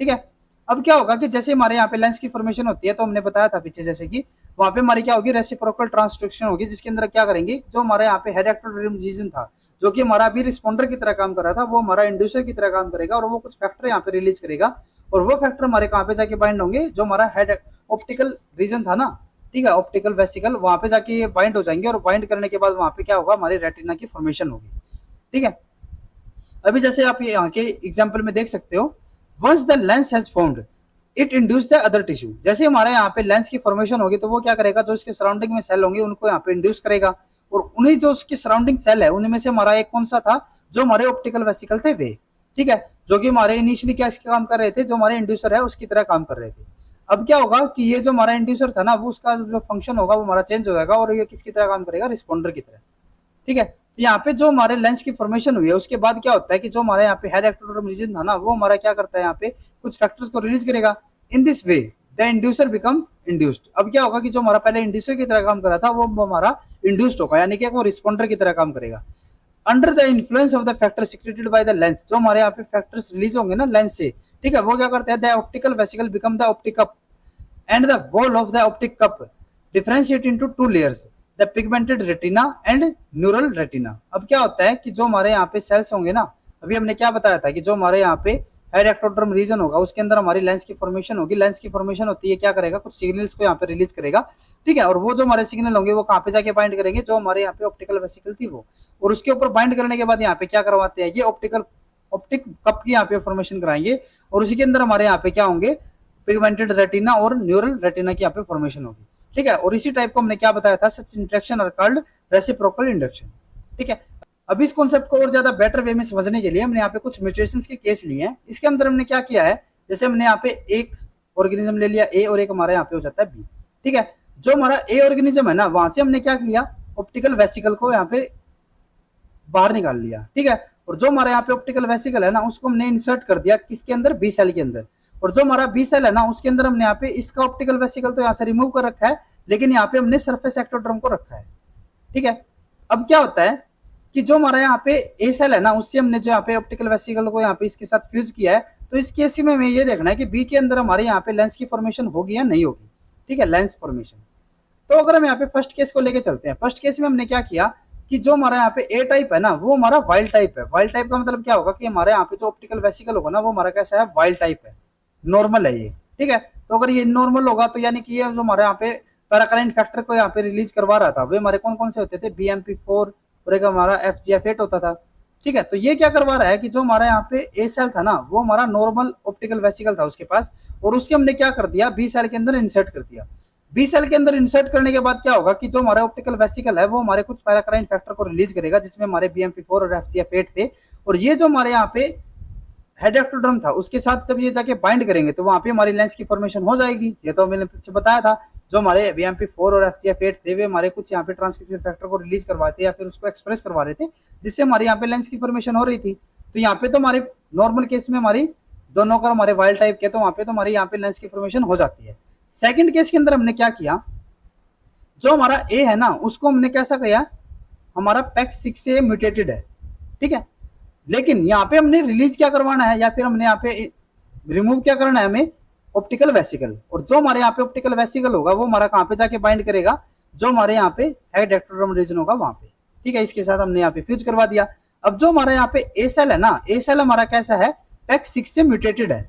ठीक है, अब क्या होगा कि जैसे हमारे यहाँ पे लेंस की फॉर्मेशन होती है, तो हमने बताया था पीछे जैसे कि वहां पे हमारी क्या होगी, रेसिप्रोकल ट्रांसडक्शन होगी, जिसके अंदर क्या करेंगे, जो हमारे यहाँ पे हेड एक्टोड्रम रीजन था, जो कि हमारा अभी रिस्पॉन्डर की तरह काम कर रहा था, वो हमारा इंड्यूसर की तरह काम करेगा, और वो कुछ फैक्टर यहाँ पे रिलीज करेगा, और वो फैक्टर हमारे कहाँ पे जाके बाइंड होंगे, जो हमारा हेड ऑप्टिकल रीजन था ना, ठीक है, ऑप्टिकल वेसिकल, वहां पे जाके ये बाइंड हो जाएंगे, और बाइंड करने के बाद वहां पे क्या होगा, हमारी रेटिना की फॉर्मेशन होगी। ठीक है, अभी जैसे आप यहाँ के एग्जाम्पल में देख सकते हो, once the lens has formed it induce the other tissue. जैसे हमारे यहाँ पे लेंस की फॉर्मेशन होगी, तो वो क्या करेगा, जो इसके सराउंडिंग में सेल होंगे उनको यहाँ पे इंड्यूस करेगा, और उन्हीं जो उसकी सराउंडिंग सेल है उनमें से हमारा एक कौन सा था, जो हमारे ऑप्टिकल वेसिकल थे वे। ठीक है, जो कि हमारे इनिशियली क्या काम कर रहे थे, जो हमारे इंड्यूसर है उसकी तरह काम कर रहे थे। अब क्या होगा कि ये जो हमारा इंड्यूसर था ना, वो उसका जो फंक्शन होगा वो हमारा चेंज हो जाएगा, और ये किसकी तरह काम करेगा, रिस्पॉन्डर की तरह। ठीक है, तो यहाँ पे जो हमारे लेंस की फॉर्मेशन हुई है, उसके बाद क्या होता है कि जो हमारे यहाँ पे हेड एक्टोड्रम रीजन था ना, वो हमारा क्या करता है, यहाँ पे कुछ फैक्टर्स को रिलीज करेगा। इन this way the inducer become induced. अब क्या होगा कि जो हमारा पहले इंड्यूसर की तरह काम कर रहा था, वो हमारा इंड्यूस्ड होगा, यानी कि वो रिस्पॉन्डर की तरह काम करेगा। Under the influence of the factor secreted by the lens, जो हमारे यहाँ पे फैक्टर्स रिलीज होंगे ना लेंस से, ठीक है, वो क्या करते हैं, the optical vesicle become the optic cup and the wall of the optic cup differentiate into two layers, the pigmented retina and neural retina। अब क्या होता है कि जो हमारे यहाँ पे सेल्स होंगे ना, अभी हमने क्या बताया था कि जो हमारे यहाँ पे हेड एक्टोड्रम रीजन होगा, उसके अंदर हमारी लेंस की फॉर्मेशन होगी। लेंस की फॉर्मेशन होती है, क्या करेगा, कुछ सिग्नल्स को यहाँ पे रिलीज करेगा। ठीक है, और वो जो हमारे सिग्नल होंगे वो कहाँ पे जाके बाइंड करेंगे, जो हमारे यहाँ पे ऑप्टिकल वेसिकल थी वो, और उसके ऊपर बाइंड करने के बाद यहाँ पे क्या करवाते हैं, ये ऑप्टिक कप की यहाँ पे फॉर्मेशन कराएंगे, और उसी के अंदर हमारे यहाँ पे क्या होंगे, पिगमेंटेड रेटिना और न्यूरल रेटिना की यहाँ पे फॉर्मेशन होगी। ठीक है, और इसी टाइप को हमने क्या बताया था, such interaction are called reciprocal induction. ठीक है, अभी इस कॉन्सेप्ट को और ज्यादा बेटर वे में समझने के लिए हमने यहाँ पे कुछ म्यूटेशंस के केस लिए हैं। इसके अंदर हमने क्या किया है, जैसे हमने यहाँ पे एक ऑर्गेनिज्म ले लिया ए, और एक हमारे यहाँ पे हो जाता है बी। ठीक है, जो हमारा ए ऑर्गेनिज्म है ना, वहां से हमने क्या किया, ऑप्टिकल वेसिकल को यहाँ पे बाहर निकाल लिया। ठीक है, और जो हमारे यहाँ पे ऑप्टिकल वेसिकल है ना, उसको हमने इंसर्ट कर दिया किसके अंदर, बी सेल के अंदर। और जो हमारा बी सेल है ना, उसके अंदर हमने यहाँ पे इसका ऑप्टिकल वेसिकल तो यहाँ से रिमूव कर रखा है, लेकिन यहाँ पे हमने सरफेस एक्टोड्रम को रखा है। ठीक है, अब क्या होता है कि जो हमारा यहाँ पे ए सेल है ना, उससे हमने जो यहाँ पे ऑप्टिकल वेसिकल को यहाँ पे इसके साथ फ्यूज किया है। तो इस केस में हमें ये देखना है कि बी के अंदर हमारे यहाँ पे लेंस की फॉर्मेशन होगी या नहीं होगी। ठीक है, लेंस फॉर्मेशन। तो अगर हम यहाँ पे फर्स्ट केस को लेके चलते हैं, फर्स्ट केस में हमने क्या किया कि जो हमारा यहाँ पे ए टाइप है ना, वो हमारा वाइल्ड टाइप है। वाइल्ड टाइप का मतलब क्या होगा कि हमारे यहाँ पे जो ऑप्टिकल वेसिकल होगा ना, वो हमारा कैसा है, वाइल्ड टाइप है, नॉर्मल है ये। ठीक है, तो अगर ये नॉर्मल होगा तो यानी कि ये जो हमारे यहाँ पे पैराकाइनेटिक फैक्टर को यहाँ पे रिलीज करवा रहा था, वे हमारे कौन कौन से होते थे, BMP4 और एक हमारा FGF8 होता था। ठीक है, तो ये क्या करवा रहा है कि जो हमारा यहाँ पे ए सेल था ना, वो हमारा नॉर्मल ऑप्टिकल वेसिकल था उसके पास, और उसके हमने क्या कर दिया, बी सेल के अंदर इंसर्ट कर दिया। बी सेल के अंदर इंसर्ट करने के बाद क्या होगा कि जो हमारा ऑप्टिकल वेसिकल है वो हमारे कुछ पैराक्राइन फैक्टर को रिलीज करेगा, जिसमें हमारे बीएमपी4 और एफजीएफ8 थे। और ये जो हमारे यहाँ पे हेड एक्टोड्रम था उसके साथ जब ये जाके बाइंड करेंगे तो वहां पे हमारी लेंस की फॉर्मेशन हो जाएगी। ये तो मैंने पीछे बताया था, जो हमारे बीएमपी4 और एफजीएफ8 थे वे हमारे कुछ यहाँ पे ट्रांसक्रिप्शन फैक्टर को रिलीज करवाते या फिर उसको एक्सप्रेस करवा रहे थे, जिससे हमारे यहाँ पे लेंस की फॉर्मेशन हो रही थी। तो यहाँ पे तो हमारे नॉर्मल केस में हमारी दोनों का हमारे वाइल्ड टाइप के, तो वहां पे तो हमारी यहाँ पे लेंस की फॉर्मेशन हो जाती है। सेकंड केस के अंदर हमने क्या किया, जो हमारा ए है ना उसको हमने कैसा किया, हमारा पैक6 से म्यूटेटेड है, ठीक है, लेकिन यहाँ पे हमने रिलीज क्या करवाना है या फिर हमने यहाँ पे रिमूव क्या करना है हमें, ऑप्टिकल वेसिकल। और जो हमारे यहाँ पे ऑप्टिकल वेसिकल होगा वो हमारा कहाँ पे जाके बाइंड करेगा, जो हमारे यहाँ पे हेड एक्टोड्रम रीजन होगा वहां पे, ठीक है। इसके साथ हमने यहाँ पे फ्यूज करवा दिया। अब जो हमारा यहाँ पे ए सेल है ना, ए सेल हमारा कैसा है, पैक6 से म्यूटेटेड है,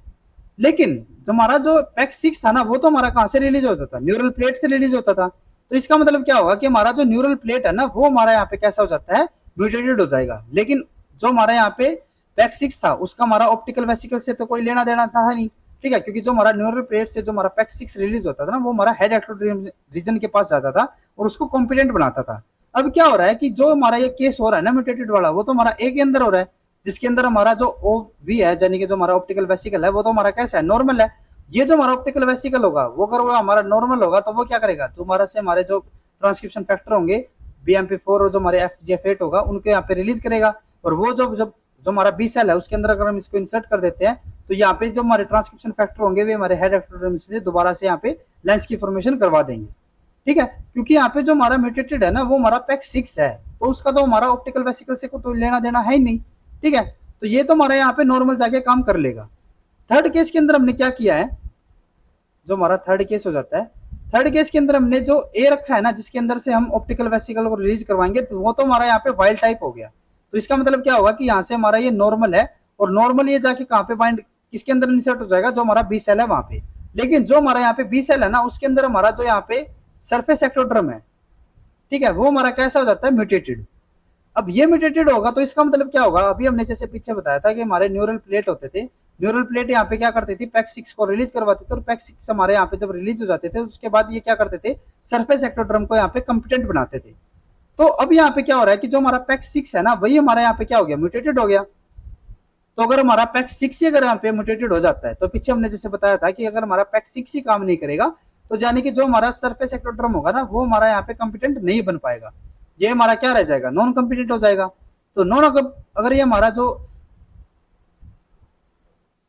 लेकिन हमारा जो पैक6 था ना वो तो हमारा कहाँ से रिलीज होता था, न्यूरल प्लेट से रिलीज होता था। तो इसका मतलब क्या होगा कि हमारा जो न्यूरल प्लेट है ना वो हमारा यहाँ पे कैसा हो जाता है, म्यूटेटेड हो जाएगा। लेकिन जो हमारे यहाँ पे पैक6 था उसका हमारा ऑप्टिकल वेसिकल से तो कोई लेना देना था नहीं, ठीक है, क्योंकि जो हमारा न्यूरल प्लेट से जो हमारा पैक6 रिलीज होता था ना वो हमारा हेड एक्टोड्रम रीजन के पास जाता था और उसको कॉम्पिटेंट बनाता था। अब क्या हो रहा है कि जो हमारा ये केस हो रहा है ना म्यूटेटेड वाला, वो तो हमारा ए के अंदर हो रहा है, जिसके अंदर हमारा जो ओ वी है यानी कि जो हमारा ऑप्टिकल वेसिकल है वो तो हमारा कैसा है, नॉर्मल है। ये जो हमारा ऑप्टिकल वेसिकल होगा वो अगर वो हमारा नॉर्मल होगा तो वो क्या करेगा, तो हमारा से हमारे जो ट्रांसक्रिप्शन फैक्टर होंगे बीएमपी4 और जो हमारे एफजीएफ8 होगा उनके यहाँ पे रिलीज करेगा। और वो जो हमारा बी सेल है उसके अंदर अगर हम इसको इंसर्ट कर देते हैं तो यहाँ पे जो हमारे ट्रांसक्रिप्शन फैक्टर होंगे वे हमारे हेड एक्टोड्रम से दोबारा से यहाँ पे लेंस की फॉर्मेशन करवा देंगे, ठीक है। क्योंकि यहाँ पे जो हमारा म्यूटेटेड है ना वो हमारा पैक6 है, तो उसका तो हमारा ऑप्टिकल वेसिकल से तो लेना देना है ही नहीं, ठीक है। तो ये तो हमारा यहाँ पे नॉर्मल जाके काम कर लेगा। थर्ड केस के अंदर हमने क्या किया है, जो हमारा थर्ड केस हो जाता है, थर्ड केस के अंदर हमने जो ए रखा है ना जिसके अंदर से हम ऑप्टिकल वेसिकल को रिलीज करवाएंगे, तो वो तो हमारा यहाँ पे वाइल्ड टाइप हो गया। तो इसका मतलब क्या होगा कि यहाँ से हमारा ये नॉर्मल है और नॉर्मल ये जाके कहाँ पे बाइंड, किसके अंदर इंसर्ट हो जाएगा, जो हमारा बी सेल है वहां पे। लेकिन जो हमारा यहाँ पे बी सेल है ना उसके अंदर हमारा जो यहाँ पे सरफेस एक्टोड्रम है, ठीक है, वो हमारा कैसा हो जाता है, म्यूटेटेड। अब ये म्यूटेटेड होगा तो इसका मतलब क्या होगा, अभी हमने जैसे पीछे बताया था कि हमारे न्यूरल प्लेट होते थे, न्यूरल प्लेट यहाँ पे क्या करती थी, पैक6 को रिलीज करवाते थे, और पैक6 हमारे यहाँ पे जब रिलीज हो जाते थे उसके बाद ये क्या करते थे, सरफेस एक्टोड्रम को यहाँ पे कंपिटेंट बनाते थे। तो अब यहाँ पे क्या हो रहा है कि जो हमारा पैक6 है ना वही हमारा यहाँ पे क्या हो गया, म्यूटेटेड हो गया। तो अगर हमारा पैक6 ही अगर यहाँ पे म्यूटेटेड हो जाता है, तो पीछे हमने जैसे बताया था कि अगर हमारा पैक6 ही काम नहीं करेगा तो यानी कि जो हमारा सरफेस एक्टोड्रम होगा ना वो हमारा यहाँ पे कंपिटेंट नहीं बन पाएगा, ये हमारा क्या रह जाएगा, नॉन कंपिटेंट हो जाएगा। तो नॉन अगर ये हमारा जो,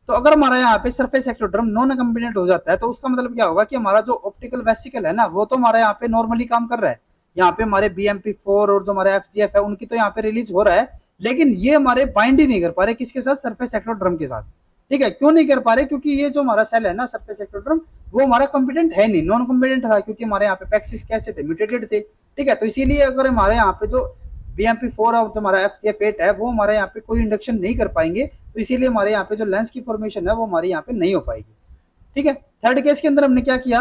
तो अगर हमारा यहाँ पे सरफेस एक्टोड्रम नॉन कंपिटेंट हो जाता है तो उसका मतलब क्या होगा कि हमारा जो ऑप्टिकल वेसिकल है ना वो तो हमारा यहाँ पे नॉर्मली काम कर रहा है, यहाँ पे हमारे बीएमपी4 और जो हमारे एफजीएफ है उनकी तो यहाँ पे रिलीज हो रहा है, लेकिन ये हमारे बाइंड ही नहीं कर पा रहे किसके साथ, सरफेस एक्टोड्रम के साथ, ठीक है। क्यों नहीं कर पा रहे, क्योंकि ये जो हमारा सेल है ना सरफेस एक्टोड्रम वो हमारा कंपिटेंट है नहीं, नॉन कंपिटेंट था, क्योंकि हमारे यहाँ पे पैक6 कैसे थे, म्यूटेटेड थे, ठीक है। तो इसीलिए अगर हमारे यहाँ पे जो बीएमपी4 और जो हमारा एफजीएफ8 है वो हमारे यहाँ पे कोई इंडक्शन नहीं कर पाएंगे, तो इसीलिए हमारे यहाँ पे जो लेंस की फॉर्मेशन है वो हमारे यहाँ पे नहीं हो पाएगी, ठीक है। थर्ड केस के अंदर हमने क्या किया,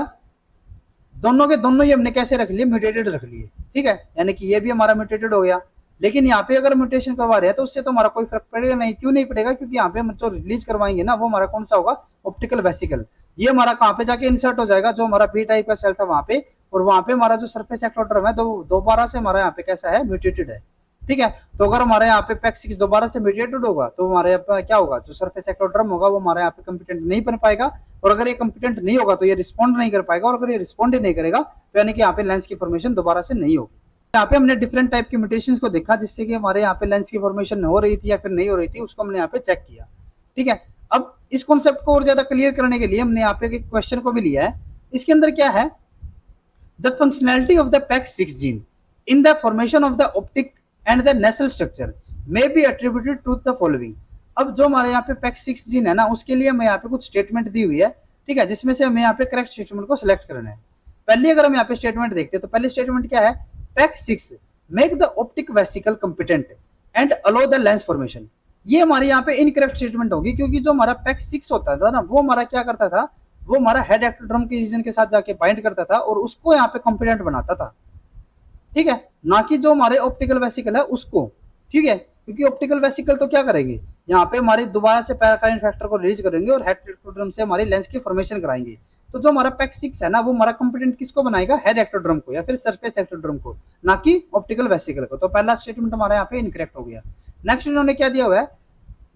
दोनों के दोनों ही हमने कैसे रख लिए, म्यूटेटेड रख लिए, ठीक है, यानी कि ये भी हमारा म्यूटेटेड हो गया। लेकिन यहाँ पे अगर म्यूटेशन करवा रहे हैं तो उससे तो हमारा कोई फर्क पड़ेगा नहीं, क्यों नहीं पड़ेगा, क्योंकि यहाँ पे हम जो रिलीज करवाएंगे ना वो हमारा कौन सा होगा, ऑप्टिकल वेसिकल। ये हमारा कहाँ पे जाके इंसर्ट हो जाएगा, जो हमारा बी टाइप का सेल था वहां पे, और वहां पे हमारा जो सरफेस एक्टोड्रम है तो दोबारा से हमारा यहाँ पे कैसा है, म्यूटेटेड है, ठीक है। तो अगर हमारे यहाँ पे पैक6 दोबारा से म्यूटेटेड होगा तो हमारे यहाँ पे क्या होगा, जो सरफेस एक्टोड्रम होगा वो हमारे यहाँ पे कंपिटेंट नहीं बन पाएगा, और अगर ये कंपिटेंट नहीं होगा तो ये रिस्पॉन्ड नहीं कर पाएगा, और अगर ये रिस्पॉन्ड ही नहीं करेगा तो यानी कि यहाँ पे लेंस की फॉर्मेशन दोबारा से नहीं होगी। यहाँ पे हमने डिफरेंट टाइप के म्यूटेशंस को देखा जिससे कि हमारे यहाँ पे लेंस की फॉर्मेशन हो रही थी या फिर नहीं हो रही थी, उसको हमने यहाँ पे चेक किया, ठीक है। अब इस कॉन्सेप्ट को और ज्यादा क्लियर करने के लिए हमने यहाँ पे एक क्वेश्चन को भी लिया है। इसके अंदर क्या है, the functionality of the Pax6 gene in the formation of the optic and the nasal structure may be attributed to the following. अब जो हमारे यहाँ पे पैक6 जीन है ना उसके लिए हमें यहाँ पे कुछ स्टेटमेंट दी हुई है, ठीक है, जिसमें से हमें यहाँ पे करेक्ट स्टेटमेंट को सिलेक्ट करना है। पहले अगर हम यहाँ पे स्टेटमेंट देखते हैं तो पहले स्टेटमेंट क्या है, Pax6 make the optic vesicle competent and allow the lens formation. ये हमारे यहाँ पे इनकरेक्ट स्टेटमेंट होगी, क्योंकि जो हमारा पैक6 होता था ना वो हमारा क्या करता था, वो हमारा हेड एक्टोड्रम के रीजन के साथ जाके बाइंड करता था और उसको यहाँ पे कंपिटेंट बनाता था, ठीक है, ना कि जो हमारे ऑप्टिकल वेसिकल है उसको, ठीक है। क्योंकि ऑप्टिकल वेसिकल तो क्या करेंगे, यहाँ पे हमारी दोबारा से पैराकाइन फैक्टर को रिलीज करेंगे और हेड एक्टोड्रम से हमारी लेंस की फॉर्मेशन कराएंगे। तो जो हमारा PEX6 है ना, वो हमारा कंपिटेंट किसको बनाएगा, हेड एक्टोड्रम को या फिर सरफेस एक्टोड्रम को, ना कि ऑप्टिकल वेसिकल को। तो पहला स्टेटमेंट हमारा यहाँ पे इनकरेक्ट हो गया। नेक्स्ट इन्होंने क्या दिया हुआ है,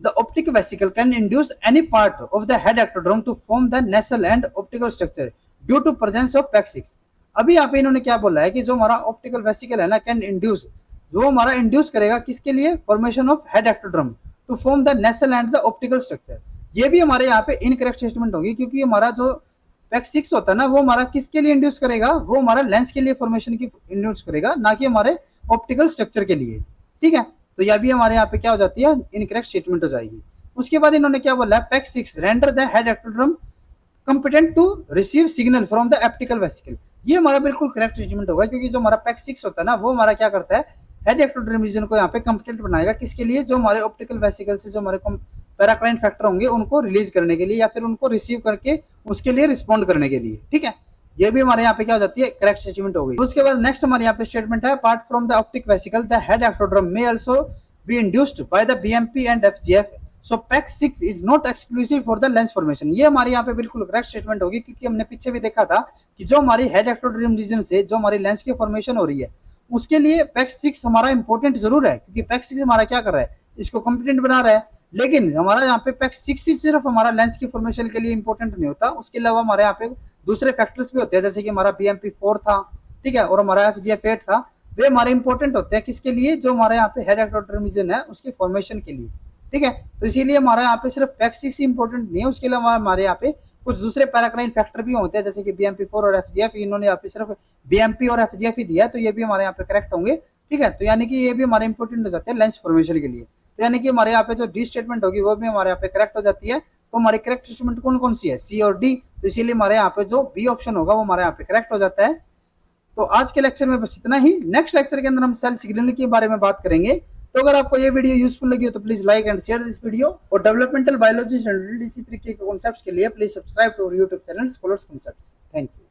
the optic vesicle can induce any part of the head ectoderm to form the nasal and optical structure due to presence of PEX6। अभी यहाँ पे इन्होंने क्या बोला है कि जो हमारा ऑप्टिकल वेसिकल है ना, कैन इंड्यूस, जो हमारा इंड्यूस करेगा किसके लिए, formation of head ectoderm to form the nasal and the optical structure. ये भी हमारे यहाँ पे इनकरेक्ट स्टेटमेंट होगी, क्योंकि हमारा जो PEX6 होता है ना, वो हमारा किसके लिए इंड्यूस करेगा, वो हमारा लेंस के लिए फॉर्मेशन की इंड्यूस करेगा, ना कि हमारे ऑप्टिकल स्ट्रक्चर के लिए। ठीक है, तो यह भी हमारे यहाँ पे क्या हो जाती है, इनकरेक्ट स्टेटमेंट हो जाएगी। उसके बाद इन्होंने क्या बोला है, PEX6 render the head ectoderm competent to receive signal from the optical vesicle. ये हमारा बिल्कुल करेक्ट स्टेटमेंट होगा, क्योंकि जो हमारा PEX6 होता है ना, वो हमारा क्या करता है, हेड एक्टोड्रम रीजन को यहाँ पे कंपिटेंट बनाएगा, किसके लिए, जो हमारे ऑप्टिकल वेसिकल से जो हमारे पैराक्राइन फैक्टर होंगे उनको रिलीज करने के लिए या फिर उनको रिसीव करके उसके लिए रिस्पॉन्ड करने के लिए। ठीक है, ये भी हमारे यहाँ पे क्या हो जाती है, करेक्ट स्टेटमेंट हो गई। उसके बाद नेक्स्ट हमारे यहाँ पे स्टेटमेंट है, apart from the optic vesicle the head ectoderm may also be induced by the BMP and FGF, so PEX6 is not exclusive for the lens formation. ये हमारे यहाँ पे बिल्कुल करेक्ट स्टेटमेंट होगी, क्योंकि हमने पीछे भी देखा था कि जो हमारी हेड एक्टोड्रम रीजन से जो हमारी लेंस की फॉर्मेशन हो रही है, उसके लिए PEX6 हमारा इंपॉर्टेंट जरूर है, क्योंकि PEX6 हमारा क्या कर रहा है, इसको कंपिटेंट बना रहा है। लेकिन हमारा यहाँ पे PEX6 ही सिर्फ हमारा लेंस की फॉर्मेशन के लिए इंपॉर्टेंट नहीं होता, उसके अलावा हमारे यहाँ पे दूसरे फैक्टर्स भी होते हैं, जैसे कि हमारा BMP4 था, ठीक है, और हमारा FGF8 था। वे हमारे इंपॉर्टेंट होते हैं किसके लिए, जो हमारे यहाँ पे हेड एक्टोड्रम रीजन है उसकी फॉर्मेशन के लिए। ठीक है, तो इसीलिए हमारे यहाँ पे सिर्फ PEX6 ही इंपॉर्टेंट नहीं है, उसके अलावा हमारे यहाँ पे कुछ दूसरे पैराक्राइन फैक्टर भी होते हैं, जैसे कि BMP4 और FGF। इन्होंने यहाँ पे सिर्फ BMP और FGF ही दिया है, तो ये भी हमारे यहाँ पे करेक्ट होंगे। ठीक है, तो यानी कि ये भी हमारे इंपॉर्टेंट हो जाते हैं लेंस फॉर्मेशन के लिए। तो यानी कि हमारे यहाँ पे जो डी स्टेटमेंट होगी वो भी हमारे यहाँ पे करेक्ट हो जाती है। तो हमारी करेक्ट स्टेटमेंट कौन कौन सी है, C और D। तो इसीलिए हमारे यहाँ पे जो B ऑप्शन होगा वो हमारे यहाँ पे करेक्ट हो जाता है। तो आज के लेक्चर में बस इतना ही। नेक्स्ट लेक्चर के अंदर हम सेल सिग्नल के बारे में बात करेंगे। तो अगर आपको ये वीडियो यूजफुल लगी हो तो please like and share this video, और डेवलपमेंटल बायोलॉजी एंड इसी तरीके के कॉन्सेप्ट्स के लिए please subscribe to our YouTube channel Scholars Concepts. Thank you.